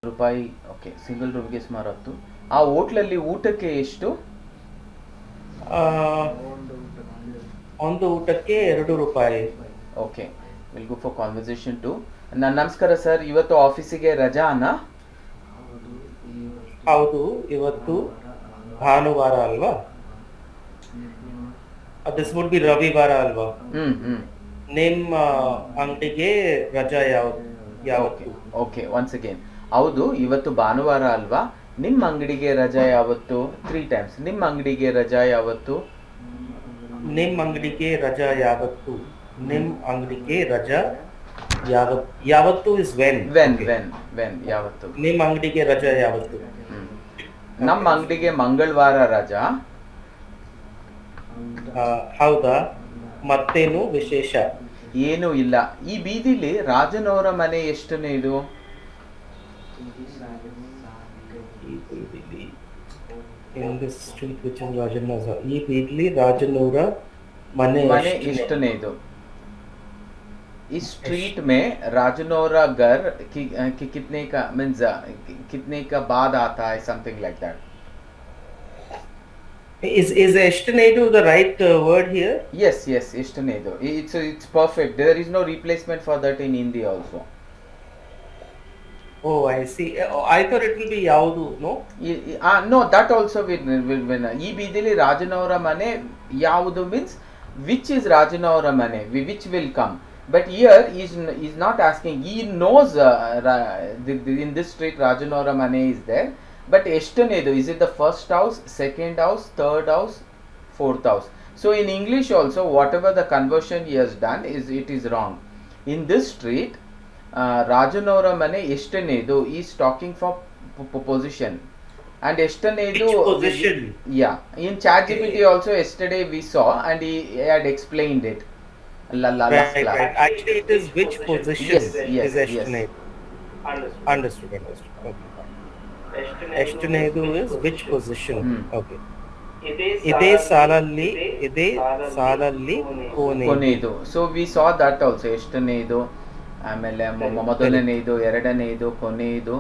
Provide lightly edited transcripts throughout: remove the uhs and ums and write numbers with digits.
ರೂಪಾಯಿ. Okay, single ರೂಮ್ಗೆ ಸುಮಾರು 10. ಆ ಹೋಟ್ಲಲ್ಲಿ ಊಟಕ್ಕೆ ಎಷ್ಟು? ಆ, ಒಂದು ಊಟಕ್ಕೆ 2 ರೂಪಾಯಿ. Okay, will go for conversation two. ನಮಸ್ಕಾರ ಸರ್, ಇವತ್ತು ಆಫೀಸಿಗೆ ರಜಾನಾ? ಹೌದು, ಇವತ್ತು ಭಾನುವಾರ ಅಲ್ವಾ? ದಿಸ್ ವುಡ್ ಬಿ ರವಿವಾರ ಅಲ್ವಾ? ಹ್ಮ್. ನಿಮ್ಮ ಅಂಗಡಿಗೆ ರಜಾ ಯಾವತ್ತು? Okay, once again. ಹೌದು, ಇವತ್ತು ಭಾನುವಾರ ಅಲ್ವಾ? ನಿಮ್ಮ ಅಂಗಡಿಗೆ ರಜಾ ಯಾವತ್ತು? 3 ಟೈಮ್ಸ್. ನಿಮ್ಮ ಅಂಗಡಿಗೆ ರಜಾ ಯಾವತ್ತು? ನಿಮ್ಮ ಅಂಗಡಿಗೆ ರಜಾ ಯಾವತ್ತು? ನಿಮ್ಮ ಅಂಗಡಿಗೆ ರಜಾ ಯಾವತ್ತು ಇಸ್ ವೆನ್. ವೆನ್ ಯಾವತ್ತು? ನಿಮ್ಮ ಅಂಗಡಿಗೆ ರಜಾ ಯಾವತ್ತು? ನಮ್ಮ ಅಂಗಡಿಗೆ ಮಂಗಳವಾರ ರಜಾ. ಹೌದಾ? ಮತ್ತೇನು ವಿಶೇಷ? ಏನೂ ಇಲ್ಲ. ಈ ಬೀದಿಲಿ ರಾಜನವರ ಮನೆ ಎಷ್ಟನೇ ಇದು? In this street which is Rajanauರ, ಈ ಬೀದಿಲಿ ರಾಜನವರ ಮನೆ ಎಷ್ಟನೇ ಇದು? इस स्ट्रीट में राजनौरा घर कितने का मीन्स कितने का बाद आता है, something like that. Is ಎಷ್ಟನೇದು the right word here? Yes, ಎಷ್ಟನೇದು. It's perfect. There is no replacement for that in Hindi also. Oh, I see. Oh, I thought it will be ಯಾವುದು. No? No, that also will. ಈ ಬೀದಿಲಿ ರಾಜನವರ ಮನೆ ಯಾವುದು means which is ರಾಜನವರ ಮನೆ, which will come. But here he's not asking. He knows in this street Rajanavara Mane is there. But eshtanedu, is it the first house, second house, third house, fourth house? So in English also, whatever the conversion he has done, it is wrong. In this street, Rajanavara Mane eshtanedu is talking for position. And eshtanedu, Which position? Yeah. In ChatGPT also yesterday we saw, and he had explained it. Right. Actually, it is which position is estimate. Understood. Okay. Estimated is which position. Okay. ಇದೇ ಸಾಲಲ್ಲಿ ಕೊನೆಯದು. So we saw that also. ಎಷ್ಟನೇದು, ಆಮೇಲೆ ಮೊದಲನೇದು, ಎರಡನೇದು, ಕೊನೆಯದು.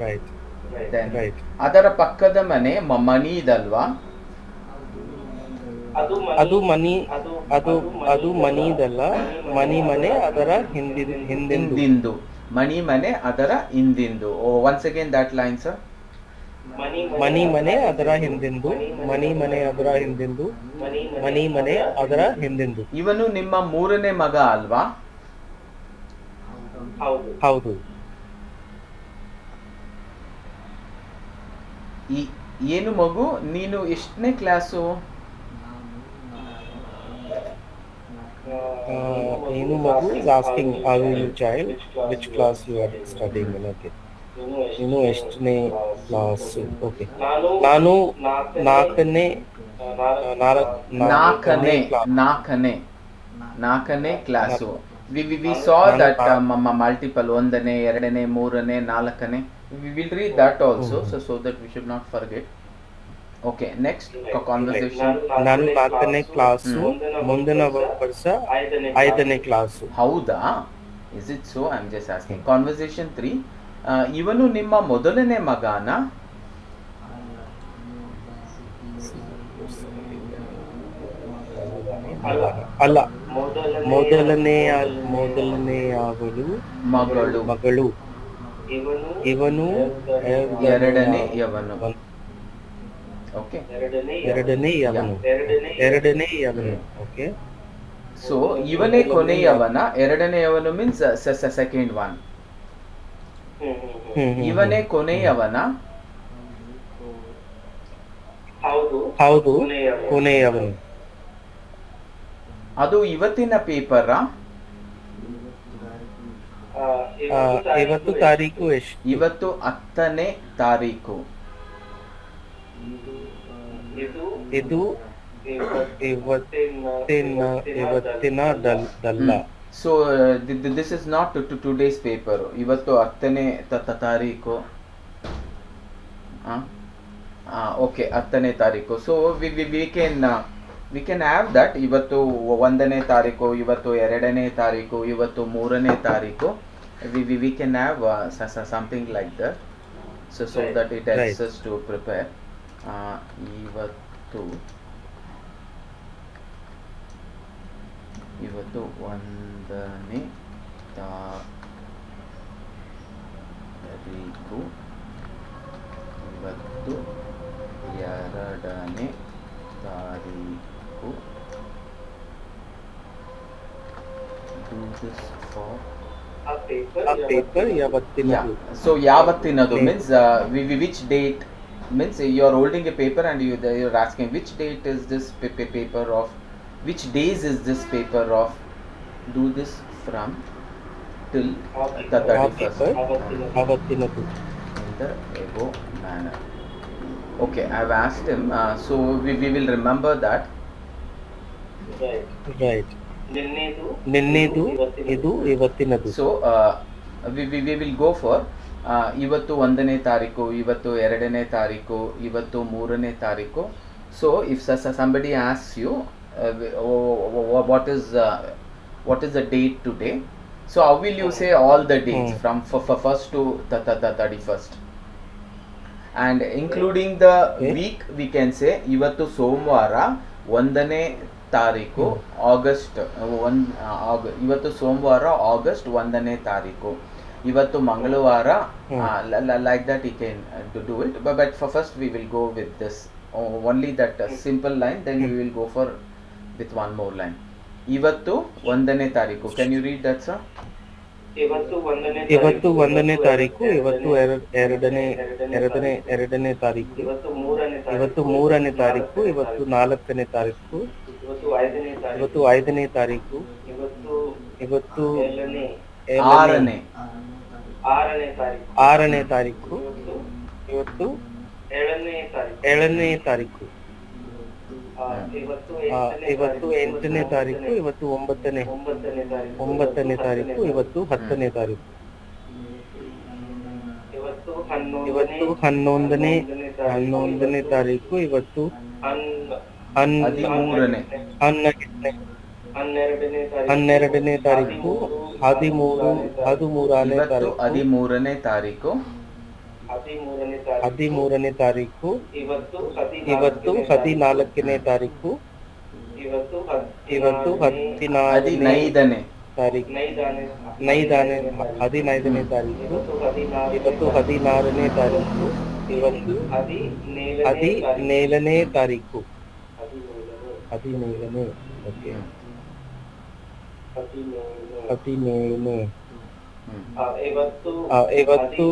Right. ಅದರ ಪಕ್ಕದ ಮನೆ ಮನಿ ಇದಲ್ವಾ? ಅದು ಮನಿದಲ್ಲ. ಮನೆ ಅದರ ಹಿಂದಿಂದು. ಮನೆ ಅದರ ಹಿಂದಿಂದು. Once again that line sir. ಮನೆ ಅದರ ಹಿಂದಿಂದು. ಮನೆ ಅದರ ಹಿಂದಿಂದು. ಇವನು ನಿಮ್ಮ ಮೂರನೇ ಮಗ ಅಲ್ವಾ? ಹೌದು. ಏನು ಮಗು, ನೀನು ಎಷ್ಟನೇ ಕ್ಲಾಸು? ಏನು ಮಗು is asking, are you child, which class you are studying in? Okay. ನೀನು ಎಷ್ಟನೇ ಕ್ಲಾಸ್? ಓಕೆ. ನಾನು ನಾಲ್ಕನೇ class. We saw that multiple, ಒಂದನೇ, ಎರಡನೇ, ಮೂರನೇ, ನಾಲ್ಕನೇ. We will read that also, so that we should not forget. Okay, next conversation. ನಾನು 4ನೇ ಕ್ಲಾಸು, ಮುಂದಿನ ವರ್ಷ 5ನೇ ಕ್ಲಾಸು. ಹೌದಾ? Is it so? I'm just asking. Conversation 3. ಇವನು ನಿಮ್ಮ ಮೊದಲನೇ ಮಗನ? ಅಲ್ಲ, ಮೊದಲನೆಯವಳು ಮಗಳು. ಇವನು ಎರಡನೆಯವನು. ಓಕೆ, ಎರಡನೆಯವನು. ಓಕೆ. ಸೊ ಇವನೇ ಕೊನೆಯವನ. ಎರಡನೆಯವನು ಮೀನ್ಸ್ ಸೆಕೆಂಡ್ ಒನ್. ಇವನೇ ಕೊನೆಯವನ? ಹೌದು, ಕೊನೆಯವನು. ಅದು ಇವತ್ತಿನ ಪೇಪರಾ? ಇವತ್ತು ತಾರೀಕು ಎಷ್ಟು? ಇವತ್ತು 10ನೇ ತಾರೀಕು. ಇದು ಇವತ್ತಿನದಲ್ಲ. So this is not today's paper. ಇವತ್ತು 10ನೇ ತಾರೀಕು. ಓಕೆ, 10ನೇ ತಾರೀಕು. So we can have that. ಇವತ್ತು 1ನೇ ತಾರೀಕು, ಇವತ್ತು 2ನೇ ತಾರೀಕು, ಇವತ್ತು 3ನೇ ತಾರೀಕು. we can have something like that, so Right. that it helps Right. us to prepare. ಇವತ್ತು ಇವತ್ತು ಒಂದನೇ ತಾರೀಕು, ಇವತ್ತು ಎರಡನೇ ತಾರೀಕು. Do this for ಆ ಆ paper ಯಾವತ್ತಿನದು? so yavattinadu Date. means which date, means you are holding a paper and you're asking which date is this paper of, which days is this paper of. Do this from till the ಆ 31st paper ಯಾವತ್ತಿನದು? in the above manner. Okay, I've asked him, so we will remember that. Right. Right. ನಿನ್ನೆದು ನಿನ್ನೆದು ಇದು ಇವತ್ತಿನದು. So we will go for ಇವತ್ತು ಒಂದನೇ ತಾರೀಕು, ಇವತ್ತು ಎರಡನೇ ತಾರೀಕು, ಇವತ್ತು ಮೂರನೇ ತಾರೀಕು. So if somebody asks you what is the date today, so how will you say all the dates from first to the 31st, and including the Okay. week we can say ಇವತ್ತು ಸೋಮವಾರ ಒಂದನೇ ತಾರೀಕು August ಇವತ್ತು ಸೋಮವಾರ August ಒಂದನೇ ತಾರೀಕು, ಇವತ್ತು ಮಂಗಳವಾರ, like that he can do it, but for first we will go with this only that simple line, then we will go for with one more line. ಇವತ್ತು ಒಂದನೇ ತಾರೀಕು, can you read that, sir? ಇವತ್ತು ಇವತ್ತು ಒಂದನೇ ತಾರೀಕು, ಇವತ್ತು ಎರಡನೇ ತಾರೀಕು, ಇವತ್ತು ಮೂರನೇ ತಾರೀಕು, ಇವತ್ತು ನಾಲ್ಕನೇ ತಾರೀಕು, ಇವತ್ತು ಐದನೇ ತಾರೀಕು, ಇವತ್ತು ಆರನೇ ಆರನೇ ತಾರೀಕು, ಇವತ್ತು ಏಳನೇ ತಾರೀಕು, ಇವತ್ತು ಎಂಟನೇ ತಾರೀಕು, ಇವತ್ತು ಒಂಬತ್ತನೇ ತಾರೀಕು, ಇವತ್ತು ಹತ್ತನೇ ತಾರೀಕು, ಇವತ್ತು ಹನ್ನೊಂದನೇ ತಾರೀಕು, ಇವತ್ತು ಹದಿಮೂರನೇ ಹನ್ನೆರಡನೇ ತಾರೀಕು, ಹದಿಮೂರನೇ ಇವತ್ತು ತಾರೀಕು, ಹದಿಮೂರನೇ ತಾರೀಕು, ಹದಿಮೂರನೇ ತಾರೀಕು, ಇವತ್ತು ಹದಿನಾಲ್ಕನೇ ತಾರೀಕು, ಇವತ್ತು ಹದಿನೈದನೇ ತಾರೀಕು, ಹದಿನೈದನೇ ತಾರೀಕು, ಇವತ್ತು 16ನೇ ತಾರೀಕು, ಇವತ್ತು 17ನೇ ತಾರೀಕು, 17ನೇ. ಓಕೆ, 17ನೇ. ಇವತ್ತು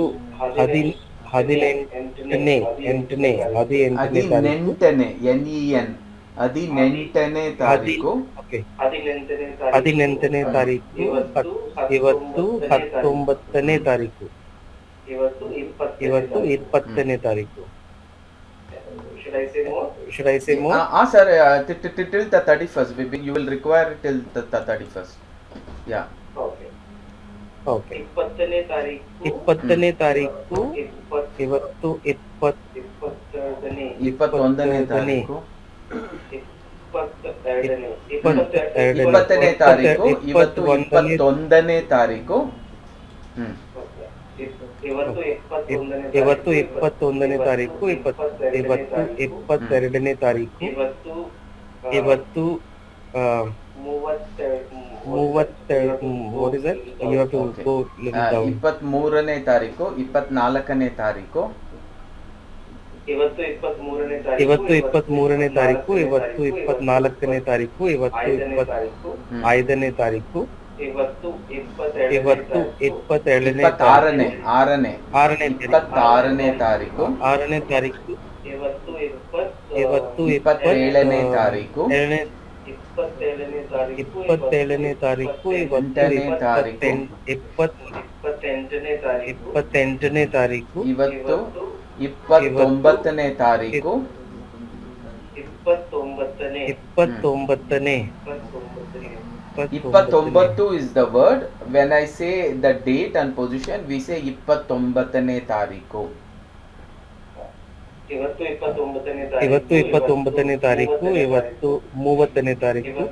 ಹದಿನೆಂಟನೇ ತಾರೀಕು, ಹದಿನೆಂಟನೇ ತಾರೀಕು, ಓಕೆ, ಹದಿನೆಂಟನೇ ತಾರೀಕು, ಇವತ್ತು 19ನೇ ತಾರೀಕು, ಇವತ್ತು 20ನೇ ತಾರೀಕು. Should I say more? sir, till the 31st, you will require till the 31st. Yeah. Okay, 20ನೇ ತಾರೀಕು, ಇವತ್ತು 21ನೇ ತಾರೀಕು, 22ನೇ ತಾರೀಕು, ಇವತ್ತು 21ನೇ ತಾರೀಕು, ಇವತ್ತು 21ನೇ ತಾರೀಕು, ಇವತ್ತು 22ನೇ ತಾರೀಕು, ಇವತ್ತು 23ನೇ ತಾರೀಕು, 24ನೇ ತಾರೀಕು, ಇವತ್ತು 23ನೇ ಇವತ್ತು 23ನೇ ತಾರೀಕು, ಇವತ್ತು 24ನೇ ತಾರೀಕು, ಇವತ್ತು 25ನೇ ತಾರೀಕು, ಇವತ್ತು 27ನೇ ಆರನೇ ತಾರೀಕು, 6ನೇ ತಾರೀಕು, ಇವತ್ತು 27ನೇ ತಾರೀಕು, 27ನೇ ತಾರೀಕು, ಇವತ್ತು 28ನೇ ತಾರೀಕು, ಇವತ್ತು 29ನೇ ತಾರೀಕು, 29ನೇ. 29 is the word. When I say the date and position, we say 29ನೇ ತಾರೀಕು. ಇವತ್ತು 29ನೇ ಇವತ್ತು ತಾರೀಕು 29ನೇ ತಾರೀಕು, ಇವತ್ತು 30ನೇ ತಾರೀಕು,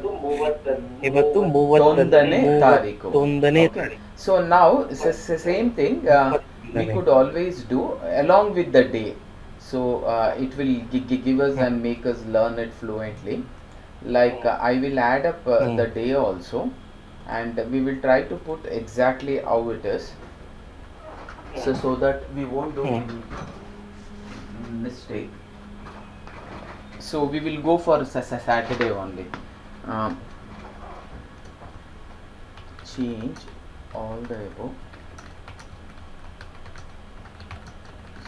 ಇವತ್ತು ಇವತ್ತು ತೊಂದನೆ ತಾರೀಕು. 31ನೇ Okay. ತಾರೀಕು. So now same thing we could always do along with the day. So it will give us and make us learn it fluently. Like I will add up the day also, and we will try to put exactly how it is. So that we won't do any mistake. So we will go for Saturday only. Change all the above,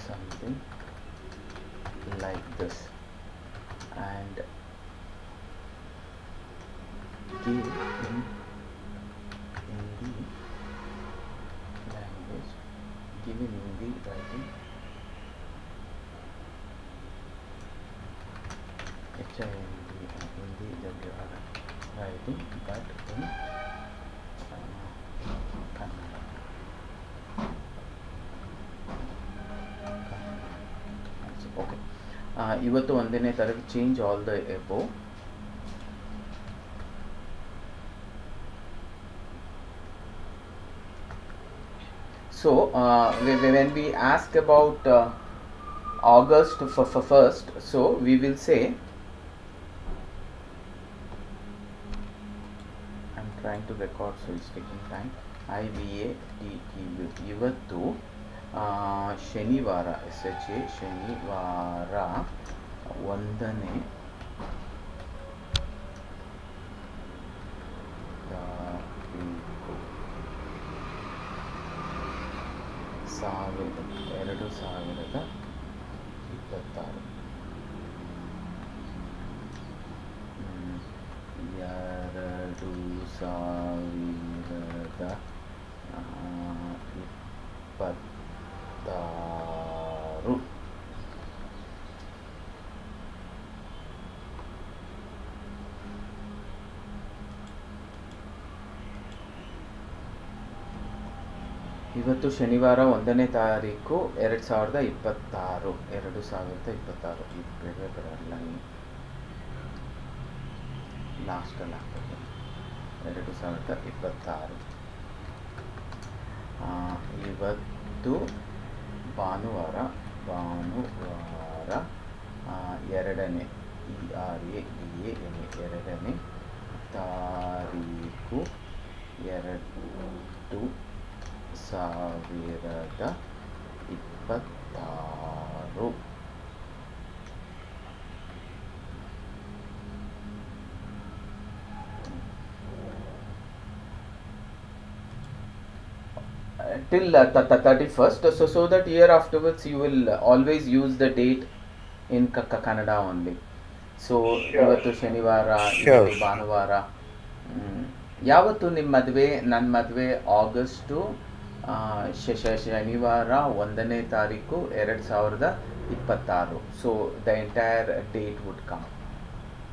something like this, and give in Hindi language, give in Hindi writing, Hindi writing, but in Kannada. Okay. ಇವತ್ತು 1ನೇ ತಾರೀಕು, change all the above. So when we ask about August for first, so we will say, I'm trying to record, so it's taking time. ಇವತ್ತು ಶನಿವಾರ, SHA ಶನಿವಾರ 1ನೇ ತಾರೀಕು 2026. 2026. ಇವತ್ತು ಶನಿವಾರ 1ನೇ ತಾರೀಕು 2026. 2026 ಈ ಬೇರೆ ಬರಲ್ಲ, ಲಾಸ್ಟಲ್ಲಿ ಆಗ್ತದೆ. 2026. ಇವತ್ತು ಭಾನುವಾರ 2ನೇ, ERADANE 2ನೇ ತಾರೀಕು 2026. Till 31st, so that year afterwards you will always use the date in Kannada only. So ಇವತ್ತು ಶನಿವಾರ, ಇವತ್ತು ಭಾನುವಾರ. ಯಾವತ್ತು ನಿಮ್ಮ ಮದುವೆ? ನನ್ನ ಮದುವೆ ಆಗಸ್ಟು ಶನಿವಾರ 1ನೇ ತಾರೀಕು 2026. So the entire date would come.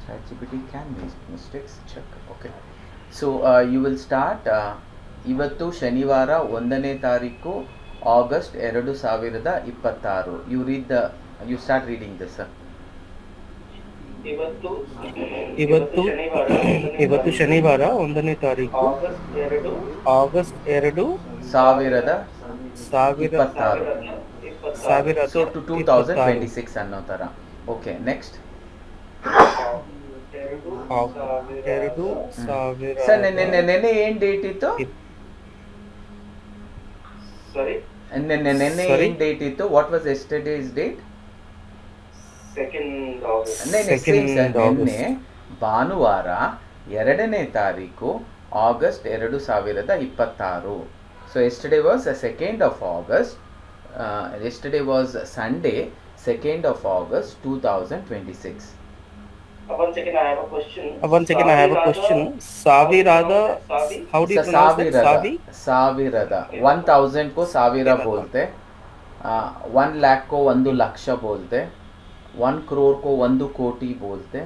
ChatGPT can make mistakes, check. Okay. So you will start ಇವತ್ತು ಶನಿವಾರ 1ನೇ ತಾರೀಕು August 2026. You start reading this, sir. ಇವತ್ತು ಶನಿವಾರ 1ನೇ ತಾರೀಕು ಆಗಸ್ಟ್ 2026. So to 2026 ಅನ್ನೋ ಥರ. Okay, next. ಸರ್ ನೆನ್ನೆ ಏನ್ ಡೇಟ್ ಇತ್ತು? ನೆನ್ನೆ ಏನ್ ಡೇಟ್ ಇತ್ತು? What was yesterday's date? ನಿನ್ನೆ ಭಾನುವಾರ 2ನೇ ತಾರೀಕು August 2026. So yesterday was the 2nd of August. Yesterday was Sunday, 2nd of August 2026. One second, I have a question. ಸಾವಿರದ, how do you pronounce it? ಸಾವಿರದ 1000 को ಸಾವಿರ बोलते, 1 लाख को 1 ಲಕ್ಷ बोलते, 1 crore को 1 कोटि बोलते,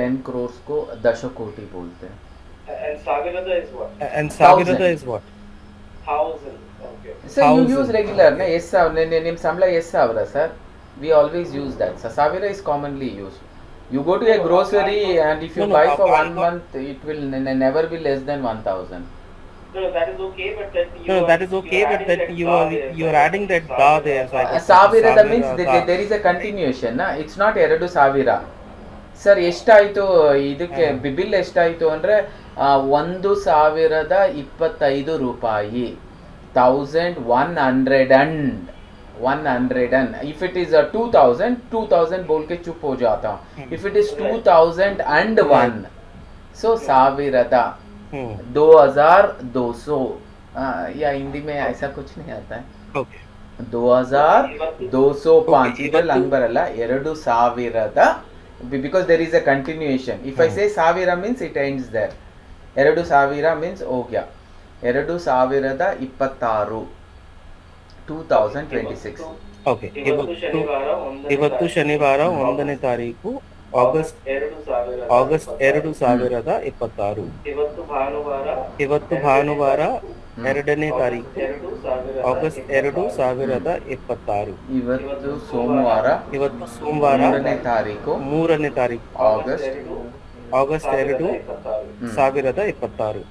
10 crores को 10 कोटि बोलते. And Savirada is what? And Savirada is what? 1000. Okay. So you Thousand. use regular, na? Yes, ನಿಮ್ಮ ಸಂಬಳ ಎಷ್ಟು ಸಾವಿರ sir? We always use that. So ಸಾವಿರ is commonly used. You go to a grocery and if you No, no, buy for I 1 got- month, it will never be less than 1000. No, that is okay, but that No, that is okay, but that you are adding that da there. So I got ಸಾವಿರದ ಸಾವಿರ means da. there is a continuation, na? It's not 2000. Sir ಎಷ್ಟಾಯಿತು ಇದಕ್ಕೆ bill ಎಷ್ಟಾಯಿತು ಅಂದರೆ 1025 ರೂಪಾಯಿ 1100 if it is 2000 बोल के चुप हो जाता हूँ. If it is 2001 so ಸಾವಿರದ 2200 या हिंदी में ऐसा कुछ नहीं आता है. Okay. 2205 ಇದ್ರಲ್ಲಿ ಹಂಗ್ ಬರಲ್ಲ 2000 because there is a continuation. If I say ಸಾವಿರ means it ends there. 2000 means ಹೋಗ್ಯ 2026 2026. Okay. ಇವತ್ತು ಶನಿವಾರ 1ನೇ ತಾರೀಕು ಆಗಸ್ಟ್ 2026. ಇವತ್ತು ಭಾನುವಾರ 2ನೇ ತಾರೀಕು ಆಗಸ್ಟ್ 2026. ಇವತ್ತು ಸೋಮವಾರ 3ನೇ ತಾರೀಕು ಮೂರನೇ ತಾರೀಕು ಆಗಸ್ಟ್ ಆಗಸ್ಟ್ 2026.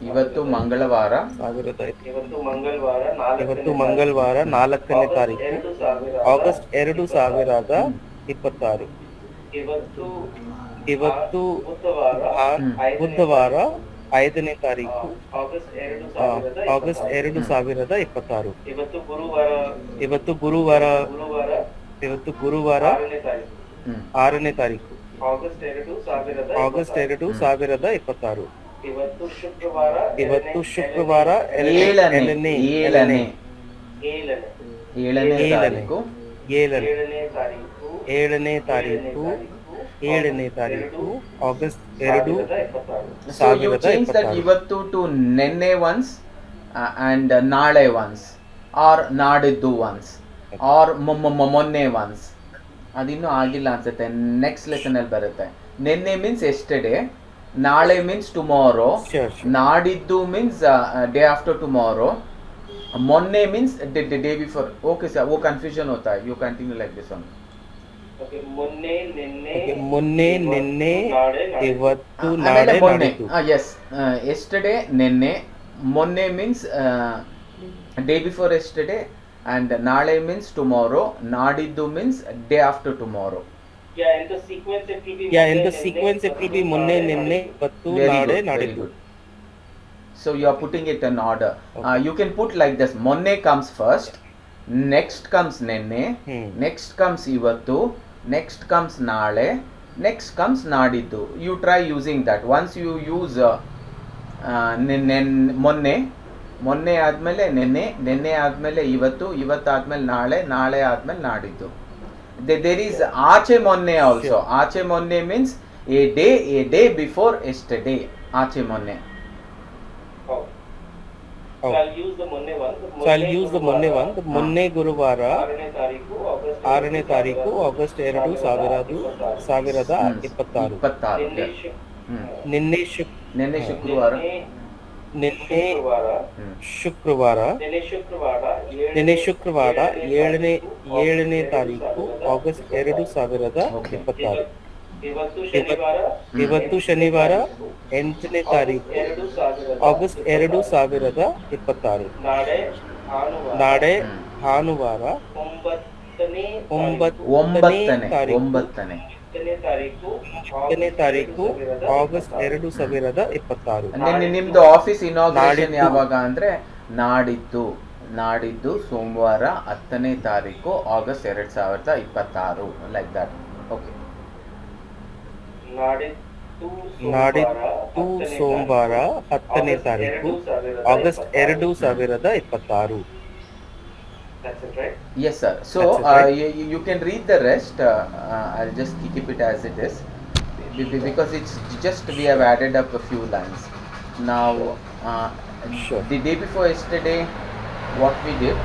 ಇವತ್ತು ಮಂಗಳವಾರ 2000 ಇವತ್ತು ಮಂಗಳವಾರ ಇವತ್ತು ಮಂಗಳವಾರ 4ನೇ ತಾರೀಕು ಆಗಸ್ಟ್ 2026. ಇವತ್ತು ಬುಧವಾರ 5ನೇ ತಾರೀಕು ಆಗಸ್ಟ್ 2026. ಇವತ್ತು ಗುರುವಾರ 6ನೇ ತಾರೀಕು ಆಗಸ್ಟ್ 2026. ಇವತ್ತು ಶುಕ್ರವಾರ 7ನೇ ತಾರೀಕು 7ನೇ ತಾರೀಕು August So you change that 2026. ಇವತ್ತು to ನೆನ್ನೆ once and ನಾಳೆ once or ನಾಡಿದ್ದು once or ಮೊನ್ನೆ once. ಅದಿನ್ನೂ ಆಗಿಲ್ಲ ಅನ್ಸುತ್ತೆ, ನೆಕ್ಸ್ಟ್ ಲೆಸನ್ ಅಲ್ಲಿ ಬರುತ್ತೆ. ನೆನ್ನೆ ಮೀನ್ಸ್ ಎಸ್ಟರ್ಡೇ, ನಾಳೆ ಮೀನ್ಸ್ ಟುಮಾರೋ, Sure. ನಾಡಿದ್ದು ಮೀನ್ಸ್ ಡೇ ಆಫ್ಟರ್ ಟುಮಾರೋ, ಮೊನ್ನೆ means day before. Okay sir, वो ಕನ್ಫ್ಯೂಷನ್ होता है. You continue like this one. ಮೊನ್ನೆ ನಿನ್ನೆ ಇವತ್ತು ಆಮೇಲೆ ನಾಳೆ ಮೊನ್ನೆ. ನಾಡಿದ್ದು. ಎಸ್, ಎಸ್ಟರ್ಡೇ ನೆನ್ನೆ, ಮೊನ್ನೆ means day before yesterday, and ನಾಳೆ ಮೀನ್ಸ್ ಟುಮಾರೋ, ನಾಡಿದ್ದು means day after tomorrow. Yeah, in the sequence it will be ಮೊನ್ನೆ ನಿನ್ನೆ ಇವತ್ತು ನಾಳೆ ನಾಡಿದ್ದು. So you are putting it in order. You can put like this: ಮೊನ್ನೆ comes first, next comes nenne, next comes ivattu, next comes naale, next comes nadiddu. You try using that. Once you use ಮೊನ್ನೆ ಆದ್ಮೇಲೆ ನೆನ್ನೆ ಆದ್ಮೇಲೆ ಇವತ್ತು ಆದ್ಮೇಲೆ ನಾಳೆ ಆದ್ಮೇಲೆ ನಾಡಿದ್ದು. There is ಆಚೆ ಮೊನ್ನೆ also. ಆಚೆ ಮೊನ್ನೆ means a day before yesterday. ಆಚೆ ಮೊನ್ನೆ. So I'll use the ಮೊನ್ನೆ one. ಮೊನ್ನೆ ಗುರುವಾರ 6ನೇ ತಾರೀಕು ಆಗಸ್ಟ್ 2026. ನಿನ್ನೆ ಶುಕ್ರವಾರ ನಿನ್ನೆ ಶುಕ್ರವಾರ 7ನೇ ತಾರೀಕು ಆಗಸ್ಟ್ 2026. ಇವತ್ತು ಶನಿವಾರ 8ನೇ ತಾರೀಕು ಆಗಸ್ಟ್ 2026. ನಾಳೆ ಭಾನುವಾರ 9ನೇ ತಾರೀಕು ಆಗಸ್ಟ್ 2026. ನಿಮ್ದು ಆಫೀಸ್ ಇನಾಗ್ರೇಷನ್ ಯಾವಾಗ ಅಂದ್ರೆ ನಾಡಿದ್ದು ಸೋಮವಾರ 10ನೇ ತಾರೀಕು ಆಗಸ್ಟ್ 2026. Like that. ಓಕೆ. ನಾಡಿದ್ದು ಸೋಮವಾರ 10ನೇ ತಾರೀಕು August 2026. That's it, right? Yes sir. So That's it, right? you can read the rest. I'll just keep it as it is because it's just we have added up a few lines. Now Sure. the day before yesterday what we did,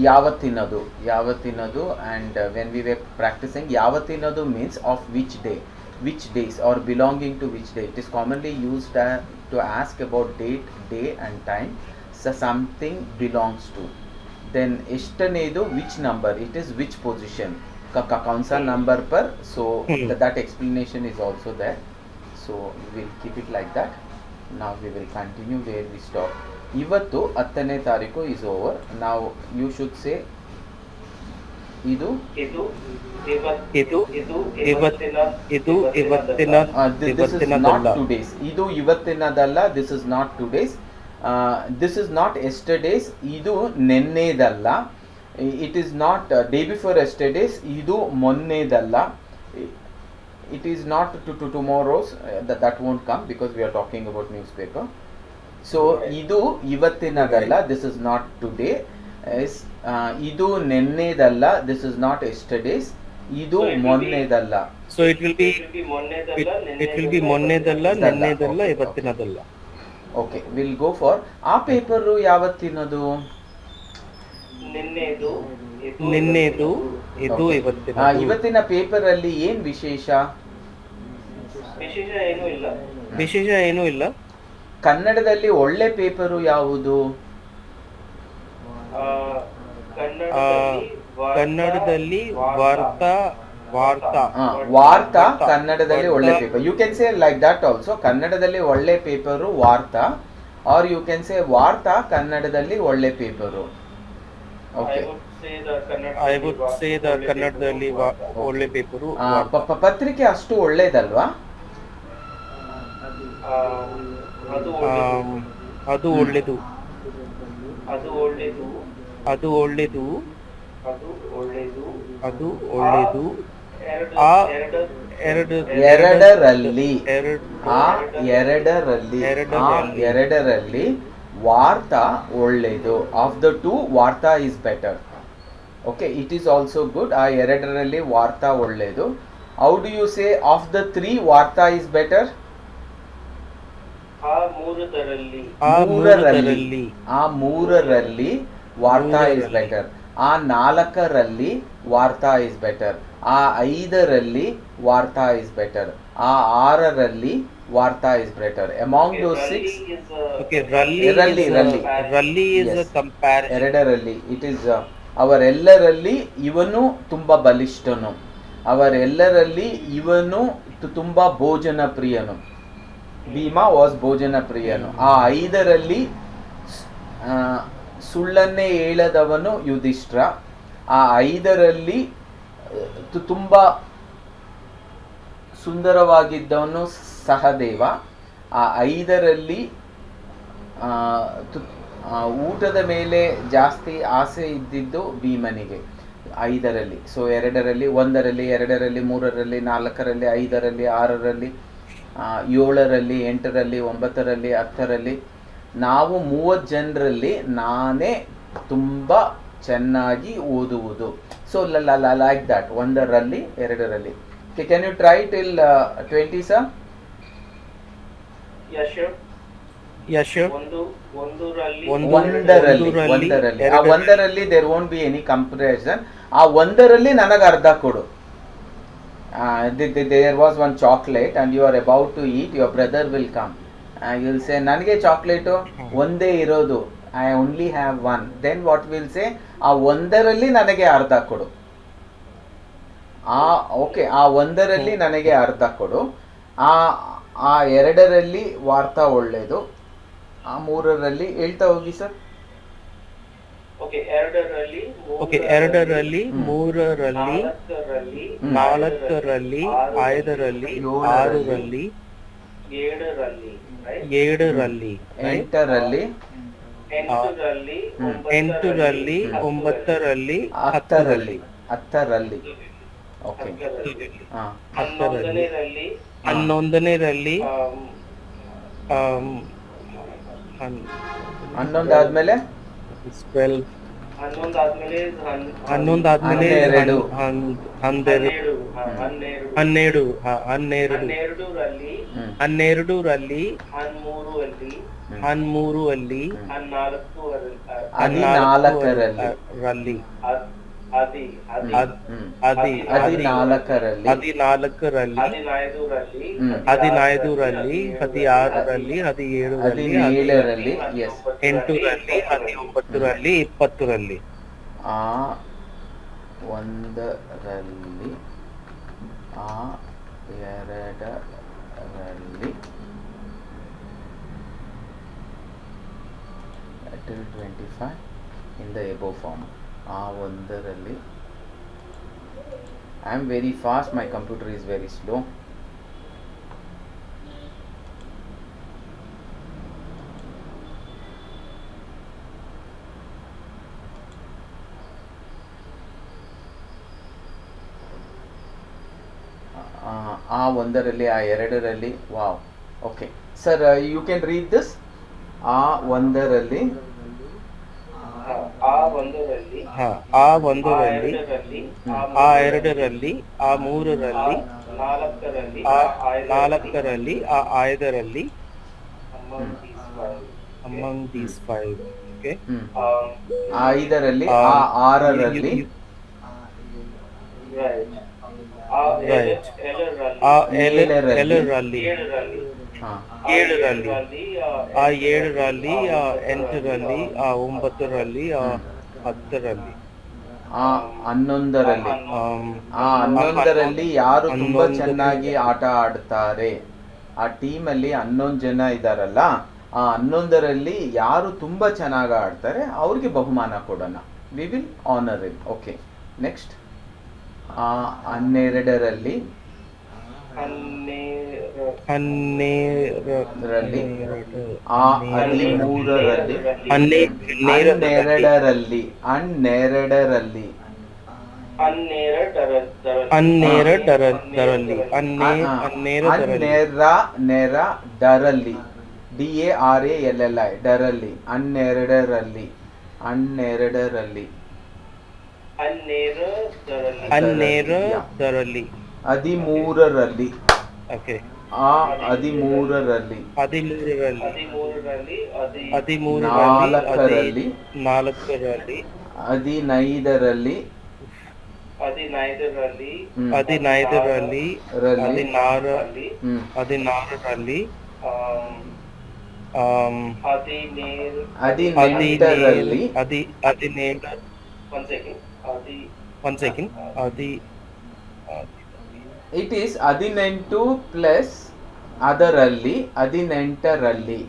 ಯಾವತ್ತಿನದು, and when we were practicing ಯಾವತ್ತಿನದು means of which day, which days or belonging to which day. It is commonly used to ask about date, day and time, so something belongs to. Then ಎಷ್ಟನೇದು which number, it is which position, कौन सा number पर. So that explanation is also there. So we'll keep it like that. Now we will continue where we stop. ಇವತ್ತು 10ನೇ ತಾರೀಕು is over. Now you should say ಇದು ಇದು ಇದು ಇವತ್ತಿನ this is not today's. ಇದು ಇವತ್ತಿನದಲ್ಲ, this is not today's. This is not yesterday's. ಇದು ನೆನ್ನೆದಲ್ಲ. It is not day before yesterday's. ಇದು ಮೊನ್ನೆದಲ್ಲ. It is not to tomorrow's. That won't come because we are talking about newspaper. So ಇದು ಇವತ್ತಿನದಲ್ಲ, this is not today. ಇದು ನೆನ್ನೆದಲ್ಲ, this is not yesterday's. ಇದು ಮೊನ್ನೆದಲ್ಲ. So it will be ಮೊನ್ನೆದಲ್ಲ, ನೆನ್ನೆದಲ್ಲ, ಇವತ್ತಿನದಲ್ಲ. Okay, we'll go for ಆ paper ಯಾವತ್ತಿನದು? ನಿನ್ನೆದು, ಇದು ಇವತ್ತಿನ. ಇವತ್ತಿನ paper ಅಲ್ಲಿ ಏನ್ ವಿಶೇಷ? ವಿಶೇಷ ಏನೂ ಇಲ್ಲ. ಕನ್ನಡದಲ್ಲಿ ಒಳ್ಳೆ ಪೇಪರು ಯಾವುದು? ಕನ್ನಡದಲ್ಲಿ ವಾರ್ತಾ ಕನ್ನಡದಲ್ಲಿ ಒಳ್ಳೆ paper. You can say like that also. ಕನ್ನಡದಲ್ಲಿ ಒಳ್ಳೆ ಪೇಪರು ವಾರ್ತಾ, ಆರ್ ಯು ಕ್ಯಾನ್ ಸೇ ವಾರ್ತಾ ಕನ್ನಡದಲ್ಲಿ ಒಳ್ಳೆ paper. Okay, I would say the ಕನ್ನಡದಲ್ಲಿ ಒಳ್ಳೆ ಪೇಪರು. ಪತ್ರಿಕೆ ಅಷ್ಟು ಒಳ್ಳೇದಲ್ವಾ? ಅದು ಒಳ್ಳೆದು. ಎರಡರಲ್ಲಿ ವಾರ್ತಾ ಒಳ್ಳೆದು. Of the two Vartha is better. Okay, it is also good. ಆ ಎರಡರಲ್ಲಿ ವಾರ್ತಾ ಒಳ್ಳೆದು. How do you say of the three Vartha is better? ಮೂರರಲ್ಲಿ ವಾರ್ತಾ ಇಸ್ ಬೆಟರ್. ಆ ನಾಲ್ಕರಲ್ಲಿ ವಾರ್ತಾ ಇಸ್ ಬೆಟರ್. ಆ ಐದರಲ್ಲಿ ವಾರ್ತಾ ಇಸ್ ಬೆಟರ್. ಆ ಆರರಲ್ಲಿ ವಾರ್ತಾ is better. Among those six ಎರಡರಲ್ಲಿ ಇಟ್ ಈಸ್ ಅವರೆಲ್ಲರಲ್ಲಿ ಇವನು ತುಂಬಾ ಬಲಿಷ್ಠನು, ಅವರೆಲ್ಲರಲ್ಲಿ ಇವನು ತುಂಬಾ ಭೋಜನ ಪ್ರಿಯನು. ಭೀಮ ವಾಸ್ ಭೋಜನ ಪ್ರಿಯನು. ಆ ಐದರಲ್ಲಿ ಸುಳ್ಳನ್ನೇ ಹೇಳದವನು ಯುಧಿಷ್ಠಿರ. ಆ ಐದರಲ್ಲಿ ತುಂಬಾ ಸುಂದರವಾಗಿದ್ದವನು ಸಹದೇವ. ಆ ಐದರಲ್ಲಿ ಊಟದ ಮೇಲೆ ಜಾಸ್ತಿ ಆಸೆ ಇದ್ದಿದ್ದು ಭೀಮನಿಗೆ. ಐದರಲ್ಲಿ. ಸೊ ಎರಡರಲ್ಲಿ, ಒಂದರಲ್ಲಿ, ಎರಡರಲ್ಲಿ, ಮೂರರಲ್ಲಿ, ನಾಲ್ಕರಲ್ಲಿ, ಐದರಲ್ಲಿ, ಆರರಲ್ಲಿ, ಏಳರಲ್ಲಿ, ಎಂಟರಲ್ಲಿ, ಒಂಬತ್ತರಲ್ಲಿ, ಹತ್ತರಲ್ಲಿ. ನಾವು 30 ಜನರಲ್ಲಿ ನಾನೇ ತುಂಬ ಚೆನ್ನಾಗಿ ಓದುವುದು. So like that. ಒಂದರಲ್ಲಿ, ಎರಡರಲ್ಲಿ. Can you try till 20 sir? ಒಂದರಲ್ಲಿ there won't be any comparison. ಆ ಒಂದರಲ್ಲಿ ನನಗೆ ಅರ್ಧ ಕೊಡು. there was one chocolate and you are about to eat, your brother will come. You will say ನನಗೆ ಚಾಕ್ಲೇಟು ಒಂದೇ ಇರೋದು, I only have one. Then what will say? ಆ ಒಂದರಲ್ಲಿ ನನಗೆ ಅರ್ಧ ಕೊಡು. ಓಕೆ, ಆ ಒಂದರಲ್ಲಿ ನನಗೆ ಅರ್ಧ ಕೊಡು. ಆ ಎರಡರಲ್ಲಿ ವಾರ್ತಾ ಒಳ್ಳೆಯದು. ಆ ಮೂರರಲ್ಲಿ ಹೇಳ್ತಾ ಹೋಗಿ ಸರ್. ಎರಡರಲ್ಲಿ, ಮೂರರಲ್ಲಿ, ನಾಲ್ಕರಲ್ಲಿ, ಐದರಲ್ಲಿ, ಆರರಲ್ಲಿ, ಏಳರಲ್ಲಿ, ಎಂಟರಲ್ಲಿ, ಒಂಬತ್ತರಲ್ಲಿ, ಹತ್ತರಲ್ಲಿ. ಓಕೆ, ಹನ್ನೊಂದನೇರಲ್ಲಿ, ಹನ್ನೊಂದಾದ್ಮೇಲೆ ಹನ್ನೊಂದಾದ್ಮೇಲೆ ಹನ್ನೆರಡರಲ್ಲಿ, ಹದಿನಾಲ್ಕರಲ್ಲಿ, ಅದಿ ಅದಿ ಹ್ಮ್. ಅದಿ 14ರಲ್ಲಿ 14ರಲ್ಲಿ 15ರಲ್ಲಿ ಹ್ಮ್. 15ರಲ್ಲಿ 16ರಲ್ಲಿ 17ರಲ್ಲಿ 17ರಲ್ಲಿ ಎಸ್ 8ರಲ್ಲಿ 19ರಲ್ಲಿ 20ರಲ್ಲಿ ಆ ಒಂದರಲ್ಲಿ ಆ ಎರಡರಲ್ಲಿ till 25 in the above form. ಆ ಒಂದರಲ್ಲಿ I am very fast, my computer is very slow. ಆ ಒಂದರಲ್ಲಿ ಆ ಎರಡರಲ್ಲಿ wow okay sir you can read this ಆ ಒಂದರಲ್ಲಿ ಆ ಒಂದರಲ್ಲಿ ಆ ಒಂದರಲ್ಲಿ ಎರಡರಲ್ಲಿ ಆ ಎರಡರಲ್ಲಿ ಆ ಮೂರರಲ್ಲಿ ನಾಲ್ಕರಲ್ಲಿ ಆ ನಾಲ್ಕರಲ್ಲಿ ಆ ಐದರಲ್ಲಿ among these five okay ಆ ಐದರಲ್ಲಿ ಆ ಆರರಲ್ಲಿ ಆ ಏಳರಲ್ಲಿ ಹಾ ಏಳರಲ್ಲಿ ಆ ಏಳರಲ್ಲಿ ಆ ಎಂಟರಲ್ಲಿ ಆ ಒಂಬತ್ತರಲ್ಲಿ ಆ ಹತ್ತರಲ್ಲಿ ಆ ಹನ್ನೊಂದರಲ್ಲಿ ಆಮ್, ಆ ಹನ್ನೊಂದರಲ್ಲಿ ಯಾರು ತುಂಬಾ ಹನ್ನೊಂದರಲ್ಲಿ- ಚೆನ್ನಾಗಿ ಆಟ ಆಡ್ತಾರೆ ಆ ಟೀಮಲ್ಲಿ 11 ಜನ ಇದಾರಲ್ಲ ಆ 11ರಲ್ಲಿ ಯಾರು ತುಂಬಾ ಚೆನ್ನಾಗಿ ಆಡ್ತಾರೆ ಅವ್ರಿಗೆ ಬಹುಮಾನ ಕೊಡೋಣ we will honour it okay next ಆ 12ರಲ್ಲಿ ಹನ್ನೆರಡರಲ್ಲಿ ಆ 13ರಲ್ಲಿ ಹನ್ನೆರಡರಲ್ಲಿ ಹನ್ನೆರಡರಲ್ಲಿ ಹನ್ನೆರಡರಲ್ಲಿ ಹನ್ನೆರಡರಲ್ಲಿ DARALLI ಡರಲ್ಲಿ ಹನ್ನೆರಡರಲ್ಲಿ ಹನ್ನೆರಡರಲ್ಲಿ 13ರಲ್ಲಿ ಓಕೆ ಆ 13ರಲ್ಲಿ 13ರಲ್ಲಿ ನಾಲ್ಕರಲ್ಲಿ 4ರಲ್ಲಿ 15ರಲ್ಲಿ 15ರಲ್ಲಿ 15ರಲ್ಲಿ ರಲ್ಲಿ 16ರಲ್ಲಿ ಹ್ಮ್ 16ರಲ್ಲಿ 18ರಲ್ಲಿ 17 1 ಸೆಕೆಂಡ್ ಇಟ್ ಈಸ್ 18 ಪ್ಲಸ್ ಅದರಲ್ಲಿ 18ರಲ್ಲಿ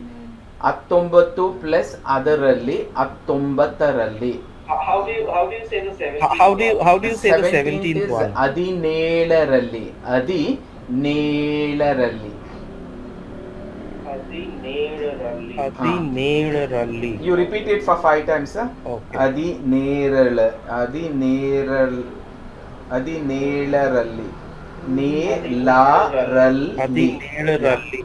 19 ಪ್ಲಸ್ ಅದರಲ್ಲಿ 19ರಲ್ಲಿ how do you say the 17th how do you say the 17th one 17ರಲ್ಲಿ 17ರಲ್ಲಿ 17ರಲ್ಲಿ you repeat it for 5 times okay 17ರಲ್ಲಿ ನೇಲಾರಲ್ಲಿ 17ರಲ್ಲಿ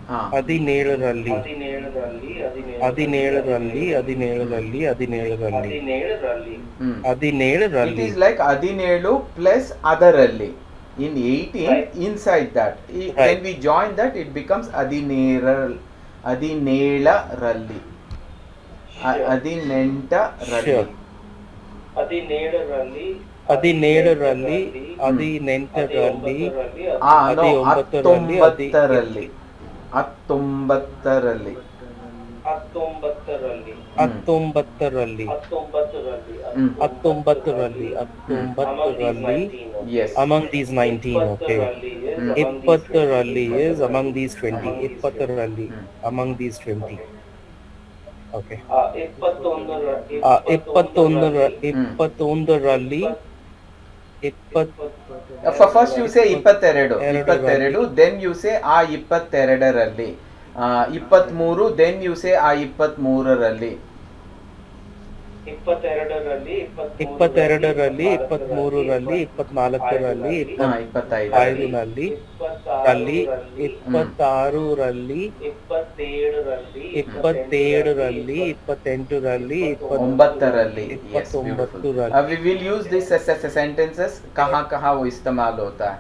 ಹಾ 17ರಲ್ಲಿ 17ರಲ್ಲಿ ಹ್ಮ್ ಇಟ್ 17ರಲ್ಲಿ ಈಸ್ ಲೈಕ್ 17 ಪ್ಲಸ್ ಅದರಲ್ಲಿ in 18 Right. inside that Right. when we join that it becomes hadineral hadinelaralli Sure. hadineಂಟರಲ್ಲಿ Sure. 17ರಲ್ಲಿ 17ರಲ್ಲಿ 18ರಲ್ಲಿ ಆ ಅದಿ no 9ರಲ್ಲಿ 19ರಲ್ಲಿ 19ರಲ್ಲಿ 19ರಲ್ಲಿ 19ರಲ್ಲಿ 19ರಲ್ಲಿ yes among these 19 okay 20ರಲ್ಲಿ is among these 20 20ರಲ್ಲಿ among these 20 okay 21ರಲ್ಲಿ first you say 22 then you say ಆ 22ರಲ್ಲಿ 23 then you say ಆ 23ರಲ್ಲಿ 22ರಲ್ಲಿ 23ರಲ್ಲಿ 24ರಲ್ಲಿ 25ನಲ್ಲಿ 26ರಲ್ಲಿ 27ರಲ್ಲಿ 28ರಲ್ಲಿ 9ರಲ್ಲಿ yes 29ರಲ್ಲಿ we will use this as sentences कहाँ कहाँ वो इस्तेमाल होता है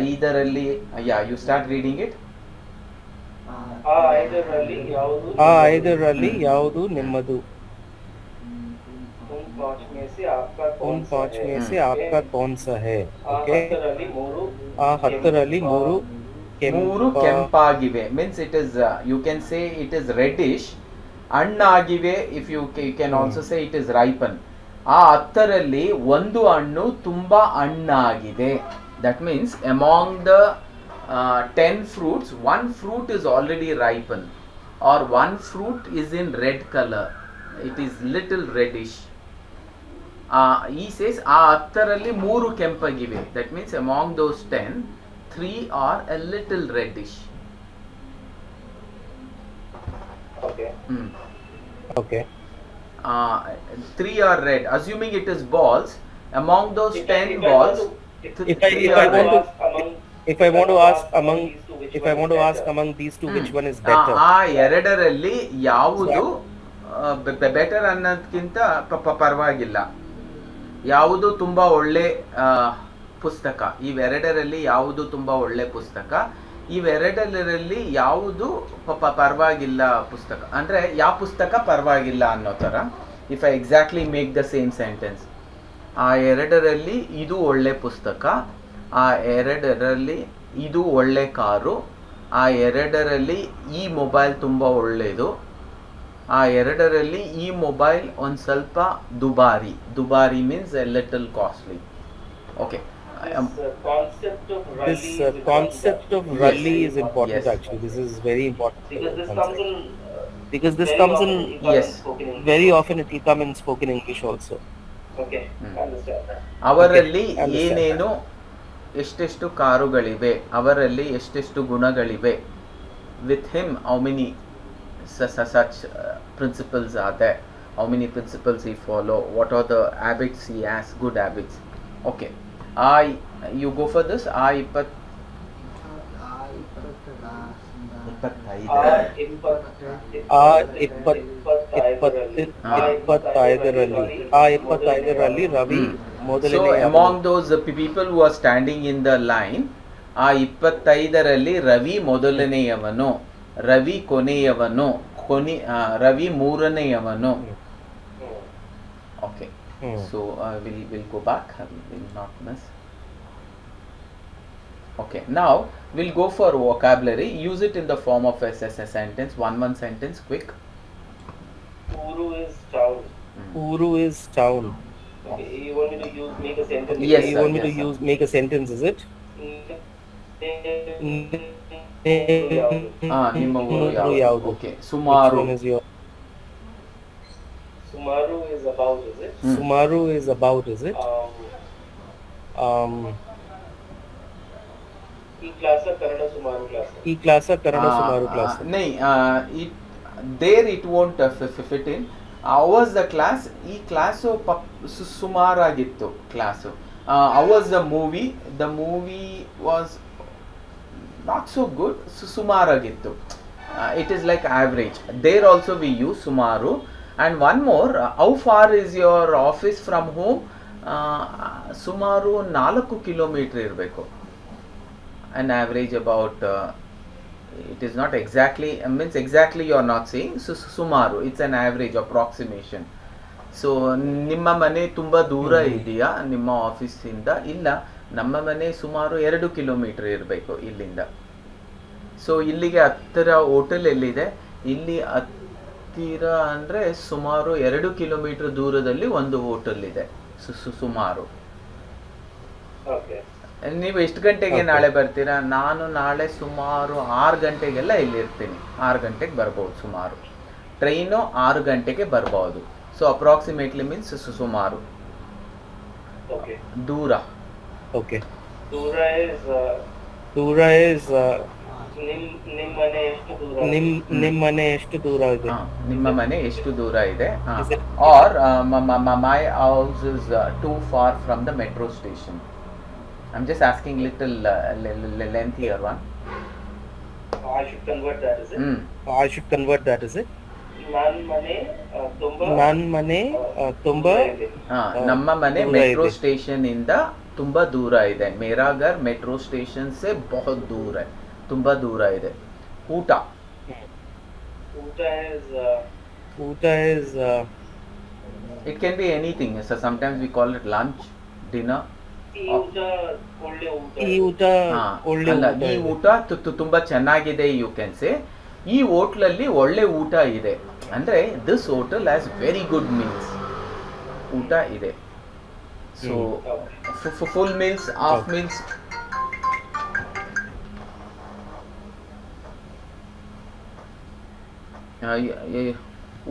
ಐದರಲ್ಲಿ yeah you start reading it ಆ 5ರಲ್ಲಿ ಯಾವುದು ಆ 5ರಲ್ಲಿ ಯಾವುದು ನಿಮ್ಮದು में से आपका उन कौन सा 5 है में से Okay? आपका कौन सा है ಆ ಓಕೆ ಹತ್ತರಲ್ಲಿ ಮೂರು ಆ 10ರಲ್ಲಿ 3 ಮೂರು ಕೆಂಪ ಕೆಂಪಾಗಿವೆ means it is you can say it is reddish ಹಣ್ಣಾಗಿವೆ if you can also say it is ripen. ಆ 10ರಲ್ಲಿ ಒಂದು ಹಣ್ಣು ತುಂಬಾ ಹಣ್ಣಾಗಿದೆ. That means among the 10 fruits, one fruit is already ripened or one fruit is in red color. It is little reddish. He says ಆ 10ರಲ್ಲಿ 3 ಕೆಂಪಾಗಿವೆ. That means among those 10, 3 are a little reddish. Okay. Okay 3 are red. Assuming it is balls, among those 10 balls, if I want to ask among these two which one is better ಆ ಎರಡರಲ್ಲಿ ಯಾವುದು better ಅನ್ನೋದಕ್ಕಿಂತ ಪರವಾಗಿಲ್ಲ, ಯಾವುದು ತುಂಬಾ ಒಳ್ಳೆ ಪುಸ್ತಕ, ಇವೆರಡರಲ್ಲಿ ಯಾವುದು ತುಂಬಾ ಒಳ್ಳೆ ಪುಸ್ತಕ, ಇವೆರಡರಲ್ಲಿ ಯಾವುದು ಪರವಾಗಿಲ್ಲ ಪುಸ್ತಕ ಅಂದ್ರೆ ಯಾವ ಪುಸ್ತಕ ಪರವಾಗಿಲ್ಲ ಅನ್ನೋ ಥರ. If I exactly make the same sentence, ಆ ಎರಡರಲ್ಲಿ ಇದು ಒಳ್ಳೆ ಪುಸ್ತಕ, ಆ ಎರಡರಲ್ಲಿ ಇದು ಒಳ್ಳೆ ಕಾರು, ಆ ಎರಡರಲ್ಲಿ ಈ ಮೊಬೈಲ್ ತುಂಬ ಒಳ್ಳೆಯದು, ಆ ಎರಡರಲ್ಲಿ ಈ ಮೊಬೈಲ್ ಒಂದು ಸ್ವಲ್ಪ ದುಬಾರಿ means A little costly. Okay, this concept of rally is important. Yes. Actually this is very important because this comes in Yes. very often it will come in spoken English also. Okay, understand that. ಅವರಲ್ಲಿ Okay, understand. ಏನೇನು ಎಷ್ಟೆಷ್ಟು ಕಾರುಗಳಿವೆ, ಅವರಲ್ಲಿ ಎಷ್ಟೆಷ್ಟು ಗುಣಗಳಿವೆ. With him how many such principles are there, how many principles he follow, what are the habits he has, good habits. Okay, you go for this. ಇಪ್ಪತ್ತೈದರಲ್ಲಿ Ravi So ಮೊದಲನೇ among those people who are standing in the line, ಆ 25ರಲ್ಲಿ ರವಿ ಮೊದಲನೆಯವನು, Ravi ಕೊನೆಯವನು, Ravi ಮೂರನೆಯವನು. Okay, so we'll go back, we'll not miss. Okay, now we'll go for vocabulary. Use it in the form of a sentence, one sentence, quick. Uru is town. ಊರು is town. Okay, you want me to make a sentence? Yes, You sir, want me yes, to sir. make a sentence, is it? ನಿಮ್ಮ ಊರು ಊರು ಯಾವುದು? ಯಾವುದು? Okay, Which ಸುಮಾರು. one is your Sumaru is about, is it? Sumaru is about, is it? ಈ class Kannada ಸುಮಾರು class. ಈ class Kannada ಸುಮಾರು ಕ್ಲಾಸ್. नहीं, there it won't fit in. How was the class? ಈ ಕ್ಲಾಸು ಸುಮಾರಾಗಿತ್ತು class. How was the movie? The movie was not so good. ಸುಮಾರಾಗಿತ್ತು. It is like average. There also we use ಸುಮಾರು. And one more, how far is your office from home? ಸುಮಾರು 4 kilometre ಇರಬೇಕು. An average about, it is not exactly, means exactly you are not saying, so ಸುಮಾರು, it's an average approximation. So ನಿಮ್ಮ ಮನೆ ತುಂಬ ದೂರ ಇದೆಯಾ ನಿಮ್ಮ ಆಫೀಸಿಂದ? ಇಲ್ಲ, ನಮ್ಮ ಮನೆ ಸುಮಾರು 2 ಕಿಲೋಮೀಟರ್ ಇರಬೇಕು ಇಲ್ಲಿಂದ. ಸೊ ಇಲ್ಲಿಗೆ ಹತ್ತಿರ ಹೋಟೆಲ್ ಎಲ್ಲಿದೆ? ಇಲ್ಲಿ ಹತ್ತಿರ ಅಂದರೆ ಸುಮಾರು 2 ಕಿಲೋಮೀಟರ್ ದೂರದಲ್ಲಿ ಒಂದು ಹೋಟೆಲ್ ಇದೆ. ಸುಮಾರು. ಓಕೆ. ನೀವು ಎಷ್ಟು ಗಂಟೆಗೆ ನಾಳೆ ಬರ್ತೀರಾ? ನಾನು ನಾಳೆ ಸುಮಾರು 6 ಗಂಟೆಗೆಲ್ಲ ಇಲ್ಲಿರ್ತೀನಿ. 6 ಗಂಟೆಗೆ ಬರ್ಬೋದು ಸುಮಾರು. ಟ್ರೈನು 6 ಗಂಟೆಗೆ ಬರ್ಬೋದು. ಸೊ ಅಪ್ರಾಕ್ಸಿಮೇಟ್ಲಿ ಮೀನ್ಸ್ ಸುಮಾರು. ಓಕೆ. ದೂರ. ಓಕೆ. ದೂರ is ನಿಮ್ಮ ಮನೆ ಎಷ್ಟು ದೂರ? ನಿಮ್ಮ ಮನೆ ಎಷ್ಟು ದೂರ ಇದೆ? ನಿಮ್ಮ ಮನೆ ಎಷ್ಟು ದೂರ ಇದೆ? Is it- Or my house is too far from the metro station. I'm just asking little lengthier one. I should convert that, is it? I should convert that, is it? ನನ್ನ ಮನೆ ತುಂಬಾ ನನ್ನ ಮನೆ ತುಂಬಾ ಇದೆ. ನಮ್ಮ ಮನೆ ದೂರ ಮೆಟ್ರೋ ಇದೆ. ಸ್ಟೇಷನ್ ಇಂದ ತುಂಬಾ ದೂರ ಇದೆ. ಮೇರಾ ಘರ್ ಮೆಟ್ರೋ ಸ್ಟೇಷನ್ ಸೆ ಬಹುತ್ ದೂರ है, ತುಂಬಾ ದೂರ ಇದೆ. ಊಟ. ಊಟ is ಊಟ is It can be anything. So sometimes we call it lunch, dinner. ಈ ಊಟ ಒಳ್ಳೆ ಊಟ ಈ ಊಟ ಹಾ, ಒಳ್ಳೆ ಅಲ್ಲ ಊಟ ಈ ಇದೆ. ಊಟ ತುಂಬಾ ಚೆನ್ನಾಗಿದೆ ಯು ಕ್ಯಾನ್ ಸೇ. ಈ ಹೋಟ್ಲಲ್ಲಿ ಒಳ್ಳೆ ಊಟ ಇದೆ ಅಂದ್ರೆ this hotel has very good meals. ಊಟ ಇದೆ. So full meals, half meals.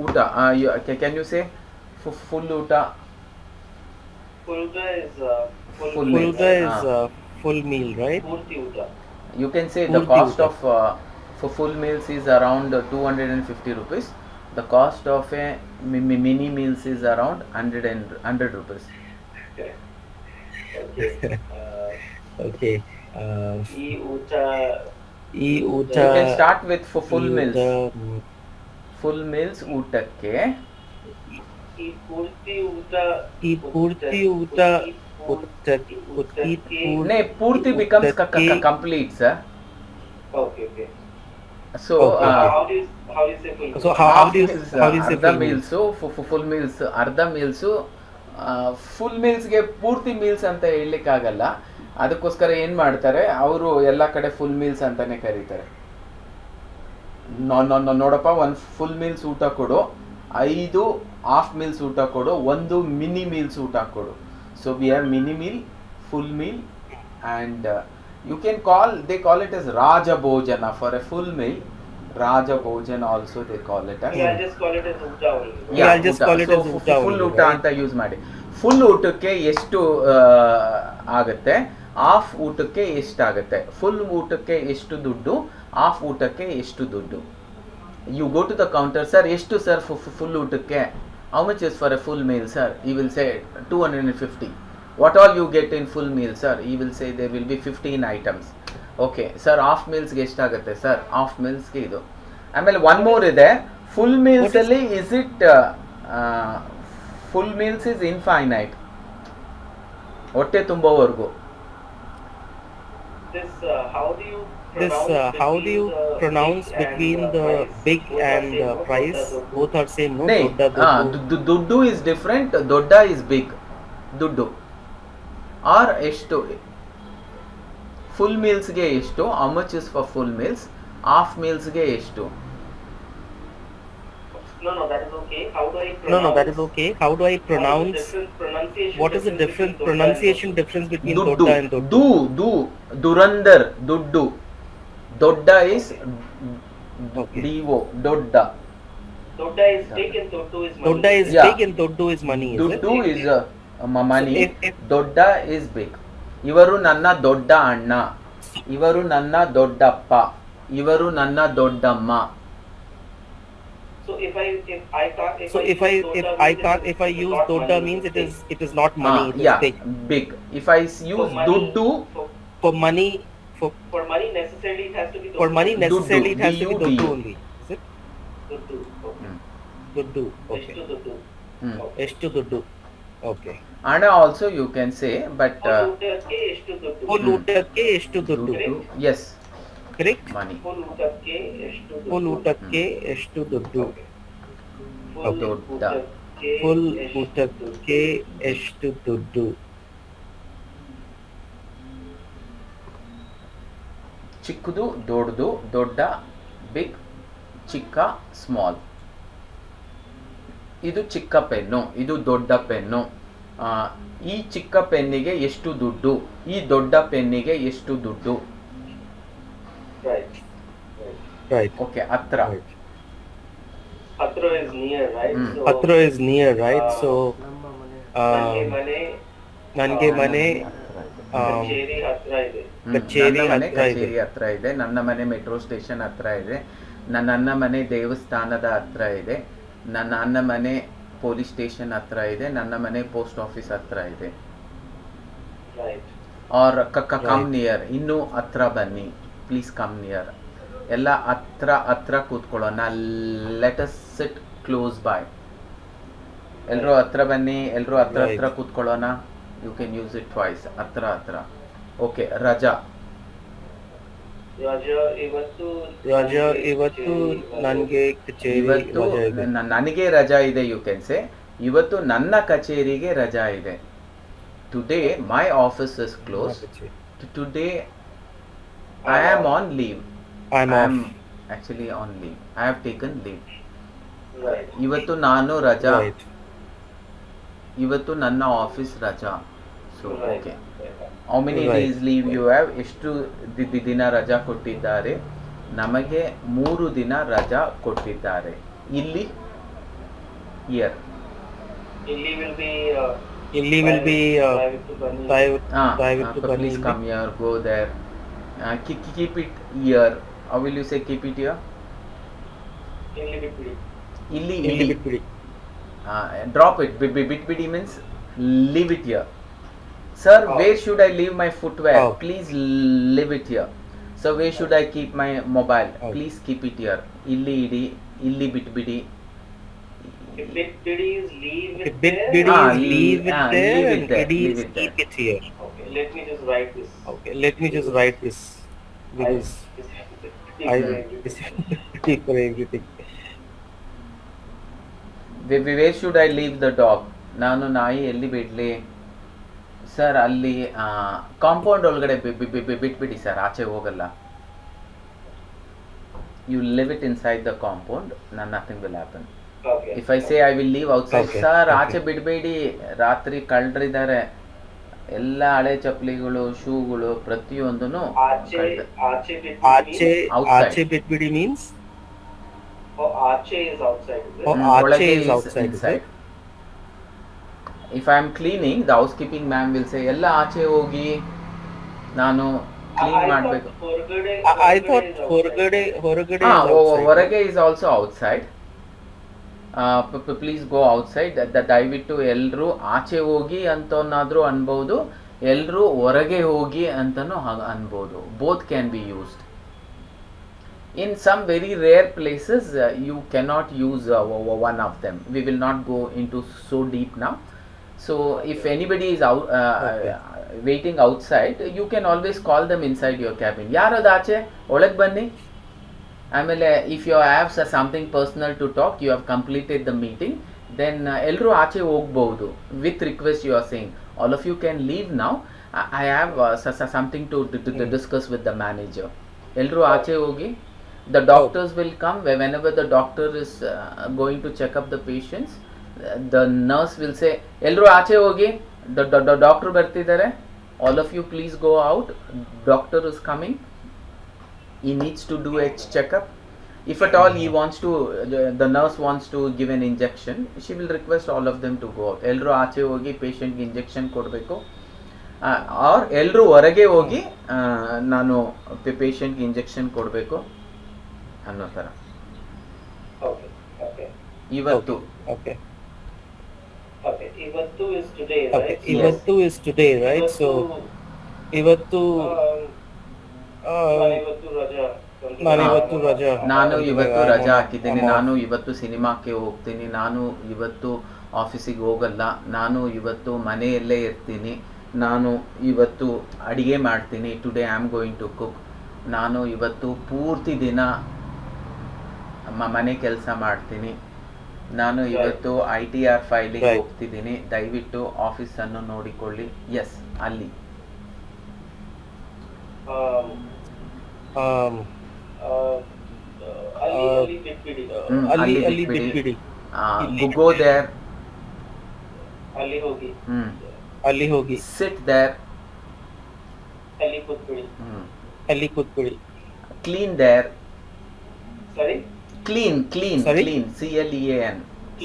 ಊಟ ಕ್ಯಾನ್ ಯು ಸೇ ಫುಲ್ ಊಟ? ಫುಲ್ ಊಟ is Full Full meal. ಊಟ is full meal, right? ಪೂರ್ತಿ ಊಟ. You can say the Purti cost uta. of for full meals is around 250 rupees. The cost of a mini meals is around 100 rupees. Okay. Okay. ಈ ಊಟ ಈ ಊಟ You can start with for full ಈ meals. ಊಟ, Full meals ಊಟಕ್ಕೆ ಈ ಪೂರ್ತಿ ಊಟ ಈ ಪೂರ್ತಿ ಊಟ ne purti becomes ಊಟಕ್ಕೆ- complete, sir. Okay, okay. So Okay. How do you say full? So how do you say ಅರ್ಧ full meal? Meals full meals, ಅರ್ಧ ಮೀಲ್ಸು ಫುಲ್ ಮೀಲ್ಸ್ಗೆ ಪೂರ್ತಿ ಮೀಲ್ಸ್ ಅಂತ ಹೇಳಲಿಕ್ಕಾಗಲ್ಲ. ಅದಕ್ಕೋಸ್ಕರ ಏನು ಮಾಡ್ತಾರೆ ಅವರು ಎಲ್ಲ ಕಡೆ ಫುಲ್ ಮೀಲ್ಸ್ ಅಂತಾನೆ ಕರೀತಾರೆ. ನೋಡಪ್ಪ, ಒಂದು ಫುಲ್ ಮೀಲ್ಸ್ ಊಟ ಕೊಡು, 5 ಹಾಫ್ ಮೀಲ್ಸ್ ಊಟ ಕೊಡು, 1 ಮಿನಿ ಮೀಲ್ಸ್ ಊಟ ಕೊಡು. So we have mini meal, full meal, and you can they call it as Raja Bhojana for a full meal. Raja Bhojana also they call it as. Yeah, I'll just call it as ಊಟ only. Yeah, I'll just call it as ಊಟ full only, ಊಟ right? ಅಂತ use ಮಾಡಿ. Full ಊಟಕ್ಕೆ ಎಷ್ಟು ಆಗುತ್ತೆ, half ಊಟಕ್ಕೆ ಎಷ್ಟಾಗುತ್ತೆ, ಫುಲ್ ಊಟಕ್ಕೆ ಎಷ್ಟು ದುಡ್ಡು, ಹಾಫ್ ಊಟಕ್ಕೆ ಎಷ್ಟು ದುಡ್ಡು. You go to the counter, sir ಎಷ್ಟು ಸರ್ ಫುಲ್ ಊಟಕ್ಕೆ, how much is for a full meal sir? ಈ will say 250. What all you get in full meal, sir? He will say there will be 15 items. Okay, sir, half meals ಗೆ ಎಷ್ಟಾಗುತ್ತೆ sir? Half ಮೀಲ್ಸ್ಗೆ ಇದು. ಆಮೇಲೆ one more ಇದೆ, full meals ಅಲ್ಲಿ is it full meals is infinite, ಹೊಟ್ಟೆ ತುಂಬುವವರೆಗೂ. This how do you This how do you pronounce between the big and the price? Both are same, no? ನೇ ದೊಡ್ಡ ದುಡ್ಡು. ದುಡ್ಡು is different, ದೊಡ್ಡ is big. ದುಡ್ಡು are ಎಷ್ಟು, full ಮೀಲ್ಸ್ಗೆ ಎಷ್ಟು, how much is for full meals, half ಮೀಲ್ಸ್ಗೆ ಎಷ್ಟು. No, that is okay. How do I pronounce? No, that is okay. How do I pronounce? What is the different pronunciation difference between ದುಡ್ಡು, ದೊಡ್ಡ and ದೊಡ್ಡು? ದುರಂದರ್, ದುಡ್ಡು. ದೊಡ್ಡ is Okay. DO, ದೊಡ್ಡ. ದೊಡ್ಡ is big and ದೊಡ್ಡು is money. ದೊಡ್ಡ is Yeah. big and ದೊಡ್ಡು is money, is it? ದುಡ್ಡು ಇಸ್ ಮನಿ, So if- ದೊಡ್ಡ ಇಸ್ ಬಿಗ್. ಇವರು ನನ್ನ ದೊಡ್ಡ ಅಣ್ಣ, ಇವರು ನನ್ನ ದೊಡ್ಡಪ್ಪ, ಇವರು ನನ್ನ ದೊಡ್ಡಮ್ಮ. So if I So if I use ದೊಡ್ಡ means it is not money, it is yeah, big. big. If I use ದುಡ್ಡು, For money, for money necessarily it has to be for money ದೊಡ್ಡು. necessarily it has to be DUDU. ದೊಡ್ಡು only. Is it? ದೊಡ್ಡು. Okay. ದೊಡ್ಡು. Okay. ಎಷ್ಟು ದೊಡ್ಡು? ಹ್ಮ್. ಎಷ್ಟು ದುಡ್ಡು? Okay. ಹಣ also you can say, but full ಊಟಕ್ಕೆ ಎಷ್ಟು ದೊಡ್ಡು? ಫುಲ್ ಊಟಕ್ಕೆ ಎಷ್ಟು ದುಡ್ಡು? S, Correct? ಮನಿ. ಫುಲ್ ಊಟಕ್ಕೆ ಎಷ್ಟು ದೊಡ್ಡು? ಫುಲ್ ಊಟಕ್ಕೆ ಎಷ್ಟು ದುಡ್ಡು? ಫುಲ್ ದೊಡ್ಡ. ಊಟಕ್ಕೆ ಫುಲ್ ಎಷ್ಟು ಊಟಕ್ಕೆ ಎಷ್ಟು ದುಡ್ಡು? ಚಿಕ್ಕದು, ದೊಡ್ಡದು, ದೊಡ್ಡ ಬಿಗ್, ಚಿಕ್ಕ ಸ್ಮಾಲ್. ಇದು ಚಿಕ್ಕ ಪೆನ್ನು, ಇದು ದೊಡ್ಡ ಪೆನ್ನು. ಈ ಚಿಕ್ಕ ಪೆನ್ನಿಗೆ ಎಷ್ಟು ದುಡ್ಡು, ಈ ದೊಡ್ಡ ಪೆನ್ನಿಗೆ ಎಷ್ಟು ದುಡ್ಡು. Right. Right. ಓಕೆ, ಹತ್ರ. Right. ಹತ್ರ is near, right? Hmm. So, ಹತ್ರ is near, right? So ನನಗೆ ಮನೆ ನನಗೆ ಮನೆ ಕಚೇರಿ ಹತ್ರ ಇದೆ. ಕಚೇರಿ ನನ್ನ ಮನೆ ಹತ್ರ ಇದೆ. ಕಚೇರಿ ಹತ್ರ ಇದೆ, ನನ್ನ ಮನೆ ಮೆಟ್ರೋ ಸ್ಟೇಷನ್ ಹತ್ರ ಇದೆ, ನನ್ನ ಅಣ್ಣ ಮನೆ ದೇವಸ್ಥಾನದ ಹತ್ರ ಇದೆ, ನನ್ನ ಅಣ್ಣ ಮನೆ ಪೊಲೀಸ್ ಸ್ಟೇಷನ್ ಹತ್ರ ಇದೆ, ನನ್ನ ಮನೆ ಪೋಸ್ಟ್ ಆಫೀಸ್ ಹತ್ರ ಇದೆ. Right. Are come Right. Near, ಇನ್ನೂ ಹತ್ರ ಬನ್ನಿ, ಪ್ಲೀಸ್ ಕಮ್ ನಿಯರ್. ಎಲ್ಲ ಹತ್ರ ಕೂತ್ಕೊಳ್ಳೋಣ, let us sit close by. ಎಲ್ಲರೂ ಹತ್ರ ಬನ್ನಿ, ಎಲ್ಲರೂ ಹತ್ರ Right. ಕೂತ್ಕೊಳ್ಳೋಣ. You can use it twice, ಹತ್ರ. ಓಕೆ, ರಜಾ. ರಜಾ ಇವತ್ತು ನನಗೆ ಕಚೇರಿ ಇವತ್ತು ರಜಾ ಇದೆ. ನನಗೆ ರಜಾ ಇದೆ, ಯು ಕ್ಯಾನ್ ಸೇ. ಇವತ್ತು ನನ್ನ ಕಚೇರಿಗೆ ರಜಾ ಇದೆ. Today my office is close. Today I am on leave. I'm I off. Am actually on leave. I have taken leave. Right. ಇವತ್ತು ನಾನು ರಜಾ. Right. ಇವತ್ತು ನನ್ನ ಆಫೀಸ್ ರಜಾ. So Right. Okay, how many Right. Days leave you have? ಎಷ್ಟು ದಿನ ರಜಾ ಕೊಟ್ಟಿದ್ದಾರೆ? ನಮಗೆ 3 ದಿನ ರಜಾ ಕೊಟ್ಟಿದ್ದಾರೆ. ಇಲ್ಲಿ year Illi will be Illi will be private to Bunny. private to Bunny. Please come here, go there. Keep it here. How will you say keep it here? Illi Bitpidi. ಇಲ್ಲಿ Illi ಇಲ್ಲಿ Bitpidi. Drop it. ಬಿಟ್ಬಿಡಿ means leave it here. Sir, Oh. where should I leave my footwear? Oh. Please leave it here. So where should I keep my mobile? Oh. Please keep it here. Illi idi, illi bitbidi. If Bitpidi is leave it Bitbidi there. Ah, is leave it ah, there leave it and there, Idi leave is it there. keep it here. Okay, let me just write this. Okay, let me just write this because I speak for everything. Where should I leave the dog? ನಾನು ನಾಯಿ ಎಲ್ಲಿ ಬಿಡ್ಲಿ sir? ಅಲ್ಲಿ compound ಒಳಗಡೆ ಬಿಟ್ಬಿಡಿ sir, ಆಚೆ ಹೋಗಲ್ಲ. You live it inside the compound, nothing will happen. Okay. If I say I will leave outside, Okay, sir okay. ಆಚೆ ಬಿಡಬೇಡಿ, ರಾತ್ರಿ ಕಳ್ಳರಿದ್ದಾರೆ, ಎಲ್ಲ ಹಳೆ ಚಪ್ಪಲಿಗಳು, ಶೂಗಳು, ಪ್ರತಿಯೊಂದೂ Arche Bitpidi Arche means- Outside. Arche Bitbidi means Oh, Arche is outside. Is it? Oh, Arche is outside, is it? If I am cleaning, the house keeping ma'am will say ಎಲ್ಲ ಆಚೆ ಹೋಗಿ, ನಾನು ಕ್ಲೀನ್ I ಮಾಡಬೇಕು. thought Horgade. I thought is outside. Horgade is outside. ಹೊರಗೆ is also outside. Please go outside. ದಯವಿಟ್ಟು ಎಲ್ಲರೂ ಆಚೆ ಹೋಗಿ ಅಂತನಾದ್ರೂ ಅನ್ಬೋದು, ಎಲ್ಲರೂ ಹೊರಗೆ ಹೋಗಿ ಅಂತನೂ ಅನ್ಬೋದು. Both can be used. In some very rare places, you cannot use one of them. We will not go into so deep now. So if anybody is out, Okay. waiting outside, you can always call them inside your cabin. ಯಾರದು ಆಚೆ ಒಳಗೆ ಬನ್ನಿ. ಆಮೇಲೆ if you have something personal to talk, you have completed the meeting, then ಎಲ್ಲರೂ ಆಚೆ ಹೋಗ್ಬಹುದು. With request you are saying all of you can leave now, I have something to discuss with the manager. ಎಲ್ಲರೂ ಆಚೆ ಹೋಗಿ. The doctors will come whenever the doctor is going to check up the patients. The nurse will say, "Elru aache hogi, the doctor bartidare. All of you please go out. Doctor is coming. He needs to do a checkup. If at all he wants to, the nurse wants to give an injection, she will request all of them to go out. Elru aache hogi patient ಗೆ injection ಕೊಡಬೇಕು. Or elru ಹೊರಗೆ ಹೋಗಿ ನಾನು patient ಗೆ injection ಕೊಡಬೇಕು ಅನ್ನೋ ಥರ. Okay. Okay. ಇವತ್ತು Okay. Okay. Ivattu is today, Okay. right? Ivattu is today, right? So Ivattu. Nanivattu Raja. Nanivattu Raja. ನಾನು ಇವತ್ತು I'm ರಜಾ on- ಹಾಕಿದ್ದೀನಿ, I'm off. ನಾನು ಇವತ್ತು ಸಿನಿಮಾಕ್ಕೆ ಹೋಗ್ತೀನಿ, ನಾನು ಇವತ್ತು ಆಫೀಸಿಗೆ ಹೋಗಲ್ಲ, ನಾನು ಇವತ್ತು ಮನೆಯಲ್ಲೇ ಇರ್ತೀನಿ, ನಾನು ಇವತ್ತು ಅಡಿಗೆ ಮಾಡ್ತೀನಿ, today I am going to cook, ನಾನು ಇವತ್ತು ಪೂರ್ತಿ ದಿನ ಮನೆ ಕೆಲಸ ಮಾಡ್ತೀನಿ, ನಾನು ಇವತ್ತು ITR ಫೈಲಿಗೆ Right. ಹೋಗ್ತಿದ್ದೀನಿ, ದಯವಿಟ್ಟು ಆಫೀಸನ್ನು ನೋಡಿಕೊಳ್ಳಿ. ಎಸ್, ಅಲ್ಲಿ Um, Ali Bitpidi. ಅಲ್ಲಿ Ali ಬಿಟ್ಬಿಡಿ. Bitpidi. Go there. Ali Hogi. Ali hogi. Sit there. Ali Putpidi. Ali Kutpudi. Clean there. Sorry? Clean Sorry? Clean CLEAN.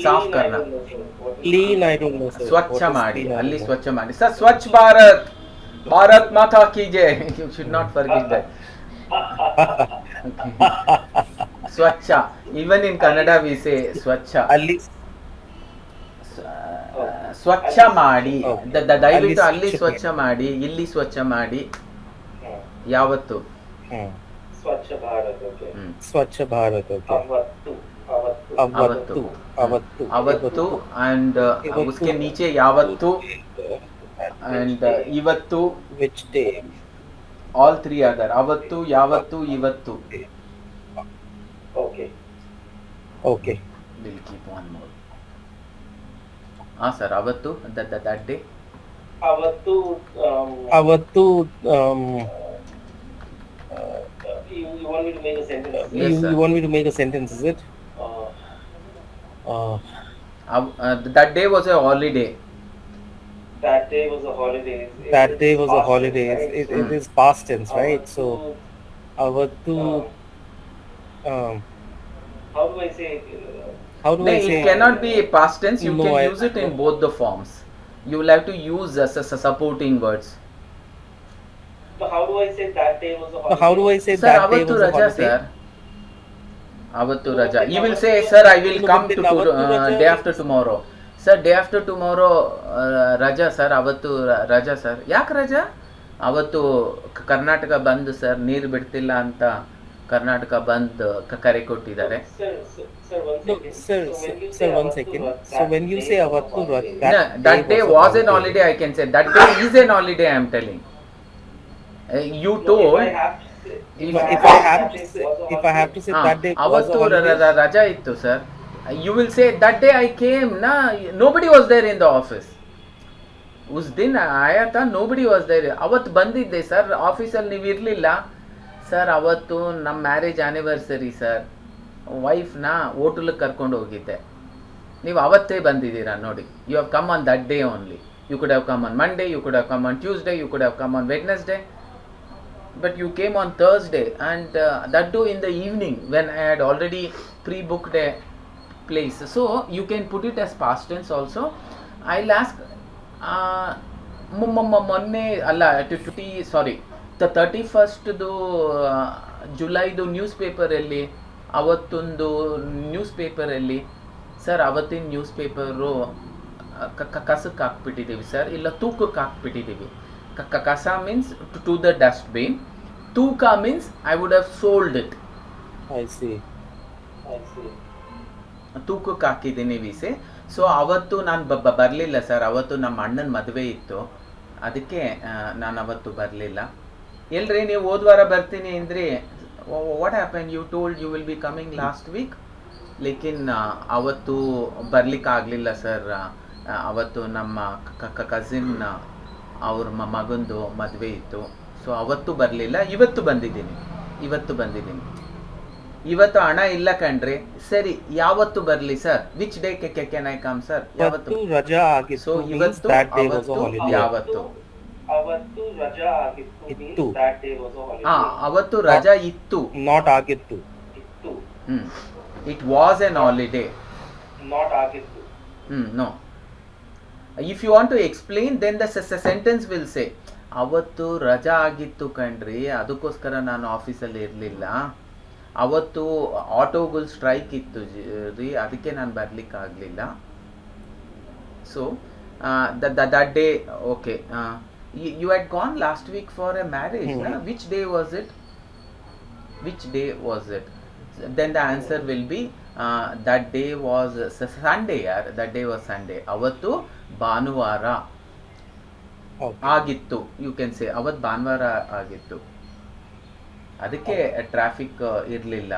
ಸಾಫ್ Clean, I ಕರ್ನ. don't know, sir. What is Clean, I don't know, sir. ಸ್ವಚ್ಛ What is ಮಾಡಿ, clean? I ಅಲ್ಲಿ don't know. ಸ್ವಚ್ಛ ಮಾಡಿ. Sir Swachh Bharat, Bharat Mata ಕಿ ಜೈ. You should not forget that. ಸ್ವಚ್ಛ, even in Kannada we say ಸ್ವಚ್ಛ. Ali. ಸ್ವಚ್ಛ ಮಾಡಿ. Okay. ದಯವಿಟ್ಟು ಅಲ್ಲಿ ಅಲ್ಲಿ ಸ್ವಚ್ಛ ಮಾಡಿ, ಇಲ್ಲಿ ಸ್ವಚ್ಛ ಮಾಡಿ. ಯಾವತ್ತು? Swachh Bharat, okay. Swachh Bharat. Okay. Avattu. Avattu. Avattu. ಅವತ್ತು ಅಂಡ್ उसके नीचे ಯಾವತ್ತು ಅಂಡ್ ಇವತ್ತು. Which day? All three are there. ಅವತ್ತು, ಯಾವತ್ತು, ಇವತ್ತು. Okay. Okay. We'll keep one more. ಹಾಂ ಸರ್, ಅವತ್ತು ದಟ್ ಡೇ. ಅವತ್ತು ಅವತ್ತು you want me to make a sentence? Yes, sir. you want me to make a sentence, is it? Uh, That day was a holiday. that day was a holiday. That It day is was a past holiday. tense, right? It Mm. is past tense, right? Avatu, So avatu. Um, how do I say? how do No, I say? it cannot be a past tense. You No, can I- use it in both the forms. You will have to use supporting words. So how do I say that day was a So holiday? how do I say Sir, that day avattu was a raja, holiday? sir. Avattu No, raja. but You will avattu say, raja- sir, I will No, come but to then avattu raja day is- after tomorrow. Sir, day after tomorrow raja, sir. Avattu raja, sir. ಯಾಕೆ ರಜಾ? ಅವತ್ತು Karnataka bandh sir, ನೀರು ಬಿಡ್ತಿಲ್ಲ ಅಂತ ಕರ್ನಾಟಕ ಬಂದ್ ಕರೆ ಕೊಟ್ಟಿದ್ದಾರೆ. Sir, one No, second. sir, So when you sir, say one avattu second. raja, So when you that say day was a avattu holiday. raja, No, that day was an holiday. I can say that day is an holiday. I am telling. You No, told. if I have to say, If I have to say, if I have to say that day was a ಅವತ್ತು holiday. ರಜಾ ಇತ್ತು sir. You will say that day I came na, nobody was there in the office. ಉಸ್ ದಿನ ಆಯತಾ, nobody was there. ಅವತ್ತು ಬಂದಿದ್ದೆ sir, ಆಫೀಸಲ್ಲಿ ನೀವು ಇರಲಿಲ್ಲ sir. ಅವತ್ತು ನಮ್ಮ ಮ್ಯಾರೇಜ್ ಆ್ಯನಿವರ್ಸರಿ ಸರ್, ವೈಫ್ನ ಹೋಟೆಲಿಗೆ ಕರ್ಕೊಂಡು ಹೋಗಿದ್ದೆ. ನೀವು ಅವತ್ತೇ ಬಂದಿದ್ದೀರಾ ನೋಡಿ. You have come on that day only. You could have come on Monday, you could have come on Tuesday, you could have come on Wednesday. But you came on Thursday, and that too in the evening when I had already pre-booked a place. So you can put it as past tense also. I'll ask ಮೊನ್ನೆ ಅಲ್ಲ, ಸಾರಿ, 31st ಜುಲೈದು news ಪೇಪರಲ್ಲಿ, ಅವತ್ತೊಂದು news ಪೇಪರಲ್ಲಿ sir, ಅವತ್ತಿನ news paper ಕಸಕ್ಕೆ ಹಾಕ್ಬಿಟ್ಟಿದ್ದೀವಿ sir, ಇಲ್ಲ ತೂಕಕ್ಕೆ ಹಾಕ್ಬಿಟ್ಟಿದ್ದೀವಿ. Kasa means to the dustbin. Tuka means I would have sold it. I see. ತೂಕಕ್ಕೆ ಹಾಕಿದ್ದೀನಿ ವಿಸೆ. So ಅವತ್ತು ನಾನು ಬರಲಿಲ್ಲ ಸರ್. ಅವತ್ತು ನಮ್ಮ ಅಣ್ಣನ ಮದುವೆ ಇತ್ತು, ಅದಕ್ಕೆ ನಾನು ಅವತ್ತು ಬರಲಿಲ್ಲ. ಎಲ್ರಿ ನೀವು ಹೋದ ವಾರ ಬರ್ತೀನಿ ಅಂದ್ರಿ. What happen? You told you will be coming last week. ಲೇಕಿನ್ ಅವತ್ತು ಬರ್ಲಿಕ್ಕೆ ಆಗಲಿಲ್ಲ ಸರ್. ಅವತ್ತು ನಮ್ಮ ಕಸಿನ್ ಅವ್ರ ಮಗಂದು ಮದುವೆ ಇತ್ತು. ಸೊ ಅವತ್ತು ಬರಲಿಲ್ಲ. ಇವತ್ತು ಬಂದಿದ್ದೀನಿ. ಇವತ್ತು ಹಣ ಇಲ್ಲ ಕಣ್ರಿ. ಸರಿ, ಯಾವತ್ತು ಬರಲಿ sir? Which day can I come sir? ಯಾವತ್ತು? ಅವತ್ತು ರಜಾ ಆಗಿತ್ತು. ಸೊ means ಇವತ್ತು, that day was a ಅವತ್ತು, holiday. ಯಾವತ್ತು? ಅವತ್ತು ರಜಾ ಆಗಿತ್ತು means ಇತ್ತು. that day was a holiday. ಅವತ್ತು ರಜಾ ಇತ್ತು. Not ಆಗಿತ್ತು. ಇತ್ತು, it was an holiday. not ಆಗಿತ್ತು. No. If you want to explain, then the sentence will say, ಅವತ್ತು ರಜಾ ಆಗಿತ್ತು ಕಣ್ರಿ, ಅದಕ್ಕೋಸ್ಕರ ನಾನು ಆಫೀಸಲ್ಲಿ ಇರಲಿಲ್ಲ. ಅವತ್ತು ಆಟೋಗಳು ಸ್ಟ್ರೈಕ್ ಇತ್ತು ರೀ, ಅದಕ್ಕೆ ನಾನು ಬರ್ಲಿಕ್ಕೆ ಆಗಲಿಲ್ಲ. So that day, okay. You had gone last week for a marriage. Which day was it? Then the answer will be that day was Sunday. That day was Sunday. ಅವತ್ತು ಭಾನುವಾರ Okay. ಆಗಿತ್ತು. You can ಸೇ ಅವತ್ತು ಭಾನುವಾರ ಆಗಿತ್ತು, ಅದಕ್ಕೆ traffic ಇರಲಿಲ್ಲ.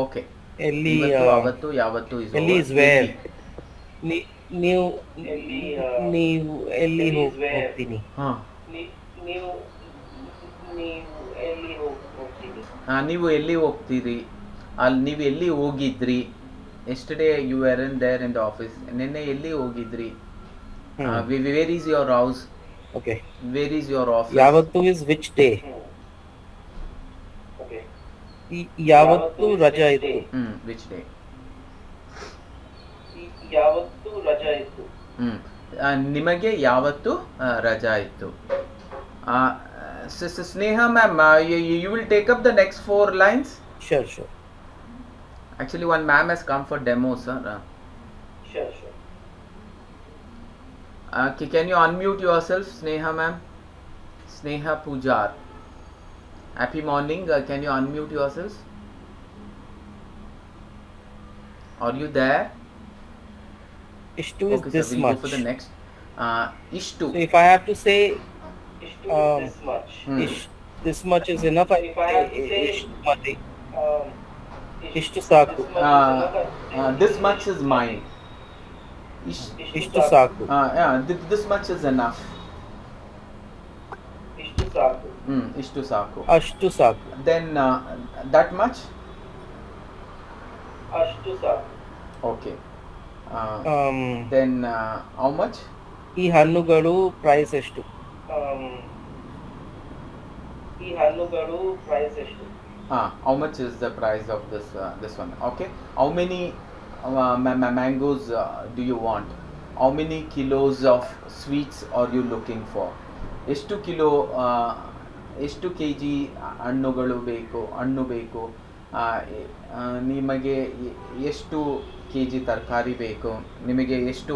Okay. ಎಲ್ಲಿ ಅವತ್ತು, ಯಾವತ್ತು ಎಲ್ಲಿ is where? ನೀವು ಎಲ್ಲಿ Ellie is where? ಹೋಗ್ತೀನಿ? ನೀವು ಎಲ್ಲಿ ಹೋಗ್ತೀನಿ? ನೀವು ಎಲ್ಲಿ ಹೋಗ್ತೀರಿ? ಅಲ್ಲಿ ನೀವು ಎಲ್ಲಿ ಹೋಗಿದ್ರಿ? Yesterday you were in there in the office. ನಿನ್ನೆ ಎಲ್ಲಿ ಹೋಗಿದ್ರಿ? Where is your house? Okay. Where is your office? ಯಾವತ್ತು is which day? Okay. ಯಾವತ್ತು ರಜಾ ಇತ್ತು? Which day? ಯಾವತ್ತು ರಜಾ ಇತ್ತು? ನಿಮಗೆ ಯಾವತ್ತು ರಜಾ ಇತ್ತು? Sneha ma'am, you will take up the next 4 lines. Sure. Actually, one ma'am has come for demo, sir. Sure. Can you unmute yourself, Sneha ma'am? Sneha Pujar. Happy morning. Can you unmute yourselves? Are you there? Ishtu is Okay, this sir, we'll much. go for the next. Ishtu. So if I have to say This much. this much is enough, I If I have to say, ishtu um, ಇಷ್ಟು ಸಾಕು. This much is mine. ಇಷ್ಟು ಸಾಕು. This much is enough. ಇಷ್ಟು ಸಾಕು. ಇಷ್ಟು ಸಾಕು. ಅಷ್ಟು ಸಾಕು. Then that much. ಅಷ್ಟು ಸಾಕು. Okay. Then how much? ಈ ಹಣ್ಣುಗಳು ಪ್ರೈಸ್ ಎಷ್ಟು? ಈ ಹಣ್ಣುಗಳು ಪ್ರೈಸ್ ಎಷ್ಟು? How much is the price of this one? Okay. How many mangoes do you want? How many kilos of sweets are you looking for? ಎಷ್ಟು kilo ಎಷ್ಟು K G ಹಣ್ಣು ಬೇಕು, ನಿಮಗೆ ಎಷ್ಟು ಕೆ ಜಿ ತರಕಾರಿ ಬೇಕು, ನಿಮಗೆ ಎಷ್ಟು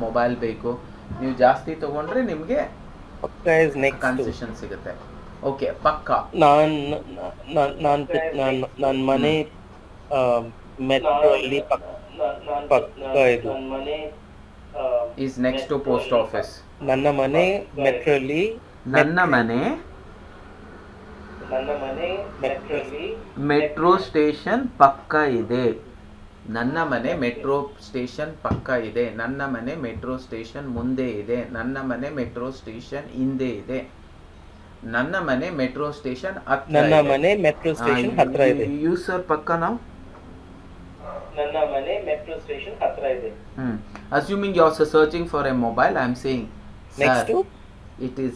ಮೊಬೈಲ್ ಬೇಕು. ನೀವು ಜಾಸ್ತಿ ತೊಗೊಂಡ್ರೆ ನಿಮಗೆ ಕನ್ಸೆಷನ್ ಸಿಗುತ್ತೆ. ಓಕೆ, ಪಕ್ಕ. ನನ್ನ ಮನೆ ಮೆಟ್ರೋ ಅಲ್ಲಿ ಪಕ್ಕ ಇದು is next to post office. ನನ್ನ ಮನೆ ಮೆಟ್ರೋಲಿ ಮೆಟ್ರೋ ಸ್ಟೇಷನ್ ಪಕ್ಕ ಇದೆ. ನನ್ನ ಮನೆ ಮೆಟ್ರೋ ಸ್ಟೇಷನ್ ಪಕ್ಕ ಇದೆ. ನನ್ನ ಮನೆ ಮೆಟ್ರೋ ಸ್ಟೇಷನ್ ಮುಂದೆ ಇದೆ. ನನ್ನ ಮನೆ ಮೆಟ್ರೋ ಸ್ಟೇಷನ್ ಹಿಂದೆ ಇದೆ. ನನ್ನ ಮನೆ ಮೆಟ್ರೋ ಸ್ಟೇಷನ್ ಹತ್ರ ಇದೆ. ಯೂಸ್ ಸರ್ ಪಕ್ಕ ನಾವು. ನನ್ನ ಮನೆ ಮೆಟ್ರೋ ಸ್ಟೇಷನ್ ಹತ್ರ ಇದೆ. Assuming you are searching for a mobile, I am saying, sir, next to? It is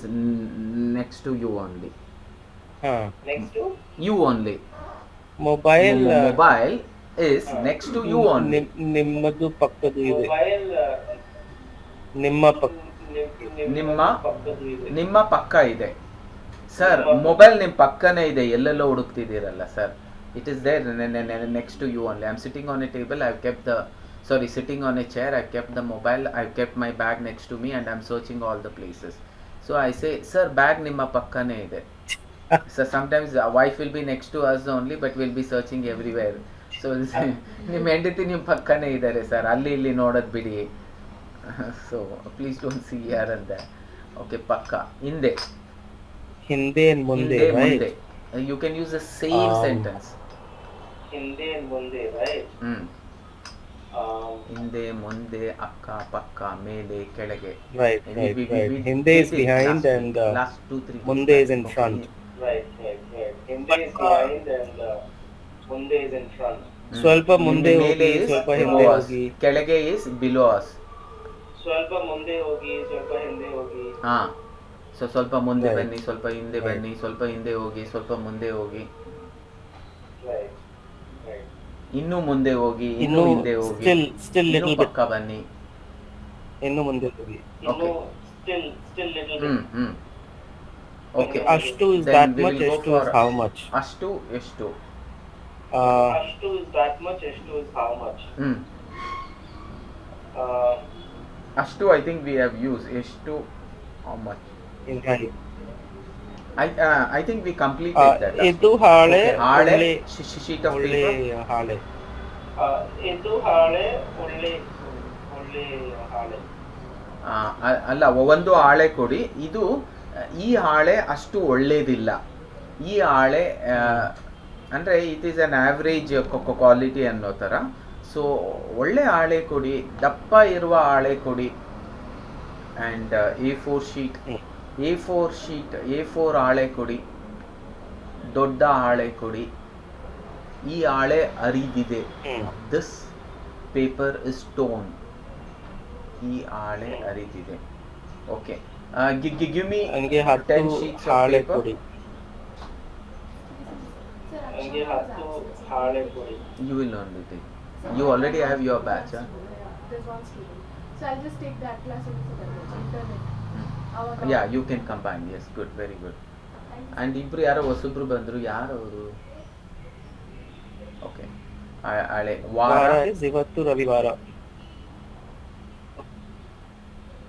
next to you only. Next to? You only. Mobile is next to you only. ನಿಮ್ಮದು ಪಕ್ಕದು ಇದೆ. ನಿಮ್ಮ ಪಕ್ಕ ಇದೆ. Sir, mobile ನಿಮ್ಮ ಪಕ್ಕನೇ ಇದೆ, ಎಲ್ಲೆಲ್ಲೋ ಹುಡುಕ್ತಿದ್ದೀರಲ್ಲ sir. It is there next to you only. I am sitting on a table. I have kept sitting on a chair. I kept the mobile. I kept my bag next to me, and I am searching all the places. So I say, sir, bag ನಿಮ್ಮ ಪಕ್ಕನೇ ಇದೆ. So sometimes wife will be next to us only, but we'll be searching everywhere. So ನಿಮ್ಮ ಹೆಂಡತಿ ನಿಮ್ಮ ಪಕ್ಕನೇ ಇದ್ದಾರೆ sir, ಅಲ್ಲಿ ಇಲ್ಲಿ ನೋಡೋದು ಬಿಡಿ. So please don't see here and there. Okay, ಪಕ್ಕ. ಹಿಂದೆ ಮುಂದೆ. You can use the same sentence. ಹಿಂದೆ ಮುಂದೆ, right? ಹಿಂದೆ ಮುಂದೆ, ಅಕ್ಕ ಪಕ್ಕ, ಮೇಲೆ ಕೆಳಗೆ. Right. ಹಿಂದೆ is behind and last 2-3 ಮುಂದೆ is in front. Right. ಹಿಂದೆ is behind and ಮುಂದೆ is in front. ಸ್ವಲ್ಪ ಮುಂದೆ ಹೋಗಿ, ಸ್ವಲ್ಪ ಹಿಂದೆ ಹೋಗಿ. ಕೆಳಗೆ is below us. ಸ್ವಲ್ಪ ಮುಂದೆ ಹೋಗಿ, ಸ್ವಲ್ಪ ಹಿಂದೆ ಹೋಗಿ. ಸೊ ಸ್ವಲ್ಪ ಮುಂದೆ ಬನ್ನಿ, ಸ್ವಲ್ಪ ಹಿಂದೆ ಬನ್ನಿ, ಸ್ವಲ್ಪ ಹಿಂದೆ ಹೋಗಿ, ಸ್ವಲ್ಪ ಮುಂದೆ ಹೋಗಿ. Right. ಇನ್ನು ಮುಂದೆ ಹೋಗಿ, ಇನ್ನು ಹಿಂದೆ ಹೋಗಿ, still little bit ಪಕ್ಕ ಬನ್ನಿ, ಇನ್ನು ಮುಂದೆ ಹೋಗಿ. Okay. Still little bit. Okay. ಅಷ್ಟು is that much, ಎಷ್ಟು is how much? ಅಷ್ಟು ಎಷ್ಟು? ಅಷ್ಟು is that much, ಎಷ್ಟು is how much? ಅಷ್ಟು I think we have used. ಎಷ್ಟು, how much? In Hindi. I think we completed that. ಇದು ಹಾಳೆ, ಹಾಳೆ, sheet of ಒಳ್ಳೆ paper. ಹಾಳೆ. ಇದು ಹಾಳೆ, ಒಳ್ಳೆ ಹಾಳೆ. ಅಲ್ಲ, ಒಂದು ಹಾಳೆ ಕೊಡಿ. ಇದು ಈ ಹಾಳೆ ಅಷ್ಟು ಒಳ್ಳೇದಿಲ್ಲ. ಈ ಹಾಳೆ ಅಂದರೆ it is an average quality ಅನ್ನೋ ಥರ. ಸೊ ಒಳ್ಳೆ ಹಾಳೆ ಕೊಡಿ, ದಪ್ಪ ಇರುವ ಹಾಳೆ ಕೊಡಿ. ಆ್ಯಂಡ್ A4 ಹಾಳೆ ಕೊಡಿ, ದೊಡ್ಡ ಹಾಳೆ ಕೊಡಿ. ಈ ಹಾಳೆ ಅರಿದಿದೆ. This paper is torn. ಈ ಹಾಳೆ ಅರಿದಿದೆ. Okay, give me 10 sheets of ಹಾಳೆ paper. ಕೊಡಿ. ನನಗೆ 10 ಹಾಳೆ ಕೊಡಿ. You will learn with it. You already have your batch. There's one student. So I'll just take that class and internet. Yeah, you can combine. Yes, good, very good. And ಇಬ್ರು ಯಾರೋ ಹೊಸಬ್ರು ಬಂದ್ರು, ಯಾರು ಅವರು? ಓಕೆ, ಹಳೆ ವಾರ is ಇವತ್ತು ರವಿವಾರ.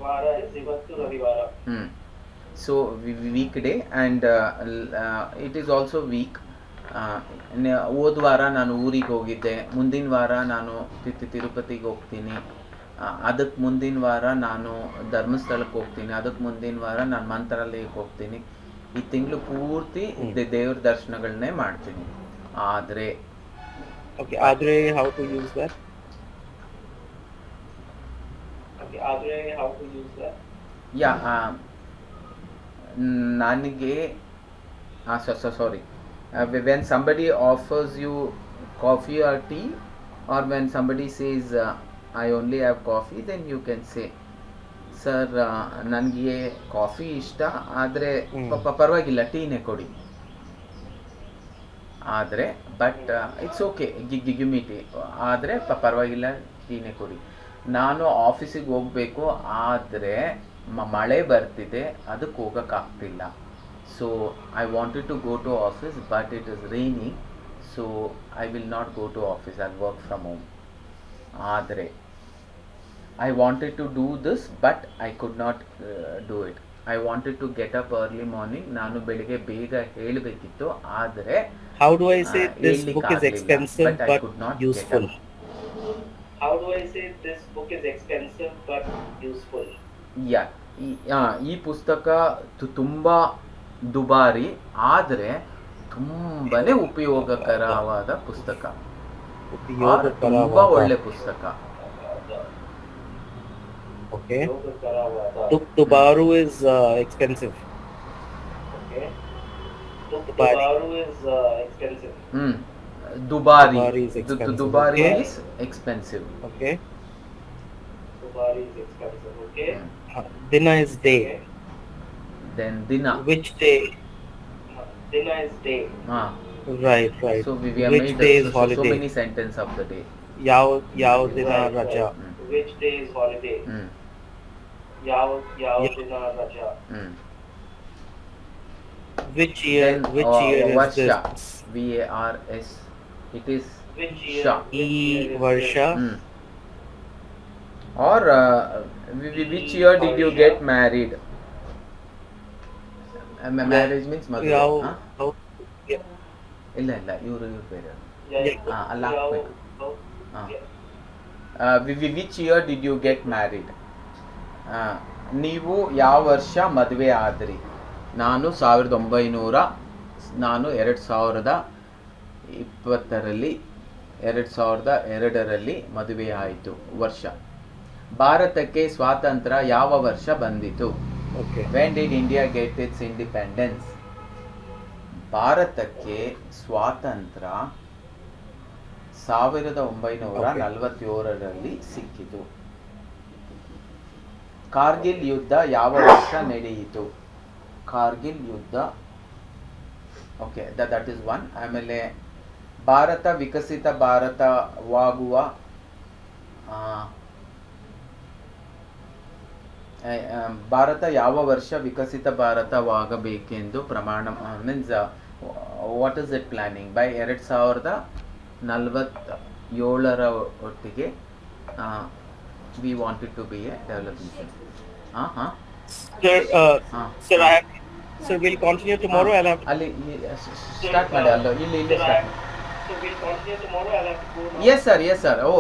ವಾರ is ಇವತ್ತು ರವಿವಾರ. So weekday and it is also week. ಹೋದ ವಾರ ನಾನು ಊರಿಗೆ ಹೋಗಿದ್ದೆ, ಮುಂದಿನ ವಾರ ನಾನು ತಿರುಪತಿಗೆ ಹೋಗ್ತೀನಿ, ಅದಕ್ಕೆ ಮುಂದಿನ ವಾರ ನಾನು ಧರ್ಮಸ್ಥಳಕ್ಕೆ ಹೋಗ್ತೀನಿ, ಅದಕ್ಕೆ ಮುಂದಿನ ವಾರ ನಾನು ಮಂತ್ರಾಲಯಕ್ಕೆ ಹೋಗ್ತೀನಿ. ಈ ತಿಂಗಳು ಪೂರ್ತಿ ದೇವ್ರ ದರ್ಶನಗಳನ್ನೇ ಮಾಡ್ತೀನಿ. ಆದರೆ Okay, ಆದರೆ how to use that? Okay, Adre, how to use that? ಯಾ ನನಗೆ sorry, when somebody offers you coffee or tea, or when somebody says I only have coffee, then you can say, sir ನನಗೆ coffee ಇಷ್ಟ, ಆದರೆ ಪರವಾಗಿಲ್ಲ ಟೀನೇ ಕೊಡಿ. ಆದರೆ but it's okay, give me tea, ಆದರೆ ಪರವಾಗಿಲ್ಲ ಟೀನೇ ಕೊಡಿ. ನಾನು ಆಫೀಸಿಗೆ ಹೋಗಬೇಕು, ಆದರೆ ಮಳೆ ಬರ್ತಿದೆ, ಅದಕ್ಕೆ ಹೋಗೋಕ್ಕಾಗ್ತಿಲ್ಲ. So I wanted to go to office but it is raining, so I will not go to office, I work from home. ಆದರೆ I wanted to do this but I could not do it. I wanted to get up early morning. ನಾನು ಬೆಳಿಗ್ಗೆ ಬೇಗ ಹೇಳಬೇಕಿತ್ತು, ಆದರೆ How do I say this book is expensive but I but could not useful? get up. How do I say this book is expensive but useful? ಈ ಪುಸ್ತಕ ತುಂಬಾ ದುಬಾರಿ, ಆದರೆ ತುಂಬಾನೇ ಉಪಯೋಗಕರವಾದ ಪುಸ್ತಕ, ತುಂಬಾ ಒಳ್ಳೆ ಪುಸ್ತಕ. Okay. Dubaru is expensive. Okay. Dubaru is expensive. Dubari is expensive. Dubari Okay. is expensive. Okay. Dubari is expensive. Okay. Dina is day. Okay. Then Dina. Which day? Dina is day. Right. So we have Which made day is so holiday? many sentence of the day. Yav dina raja. Which day is holiday? Yav dina raja. Which year? Then, Which year is Varsha. this? VARS. It is Which year? Sha. Varsha. Or which year did you get married? Marriage means ಮದುವೆ. Yav. ಇಲ್ಲ ಇವರು ಬೇರೆ. ಅಲ್ಲ ಹಾಕ್ಬೇಕು. Which year did you get married? ನೀವು ಯಾವ ವರ್ಷ ಮದುವೆ ಆದ್ರಿ? ನಾನು 2002ರಲ್ಲಿ ಮದುವೆ ಆಯಿತು. ವರ್ಷ. ಭಾರತಕ್ಕೆ ಸ್ವಾತಂತ್ರ್ಯ ಯಾವ ವರ್ಷ ಬಂದಿತು? When did India get its independence? ಭಾರತಕ್ಕೆ ಸ್ವಾತಂತ್ರ್ಯ 1947ರಲ್ಲಿ ಸಿಕ್ಕಿತು. ಕಾರ್ಗಿಲ್ ಯುದ್ಧ ಯಾವ ವರ್ಷ ನಡೆಯಿತು? ಕಾರ್ಗಿಲ್ ಯುದ್ಧ, ಓಕೆ, ದಟ್ ಇಸ್ ಒನ್. ಆಮೇಲೆ ಭಾರತ ವಿಕಸಿತ ಭಾರತವಾಗುವ ಭಾರತ ಯಾವ ವರ್ಷ ವಿಕಸಿತ ಭಾರತವಾಗಬೇಕೆಂದು ಪ್ರಮಾಣ means what is it planning? By 2047 ಒಟ್ಟಿಗೆ we wanted to be a developing country. Sir, we'll continue tomorrow. I'll have ಅಲ್ಲಿ ಸ್ಟಾರ್ಟ್ ಮಾಡಿ, ಅಲ್ಲ ಇಲ್ಲಿ So we'll continue tomorrow. I'll have to go now. Yes sir. Oh.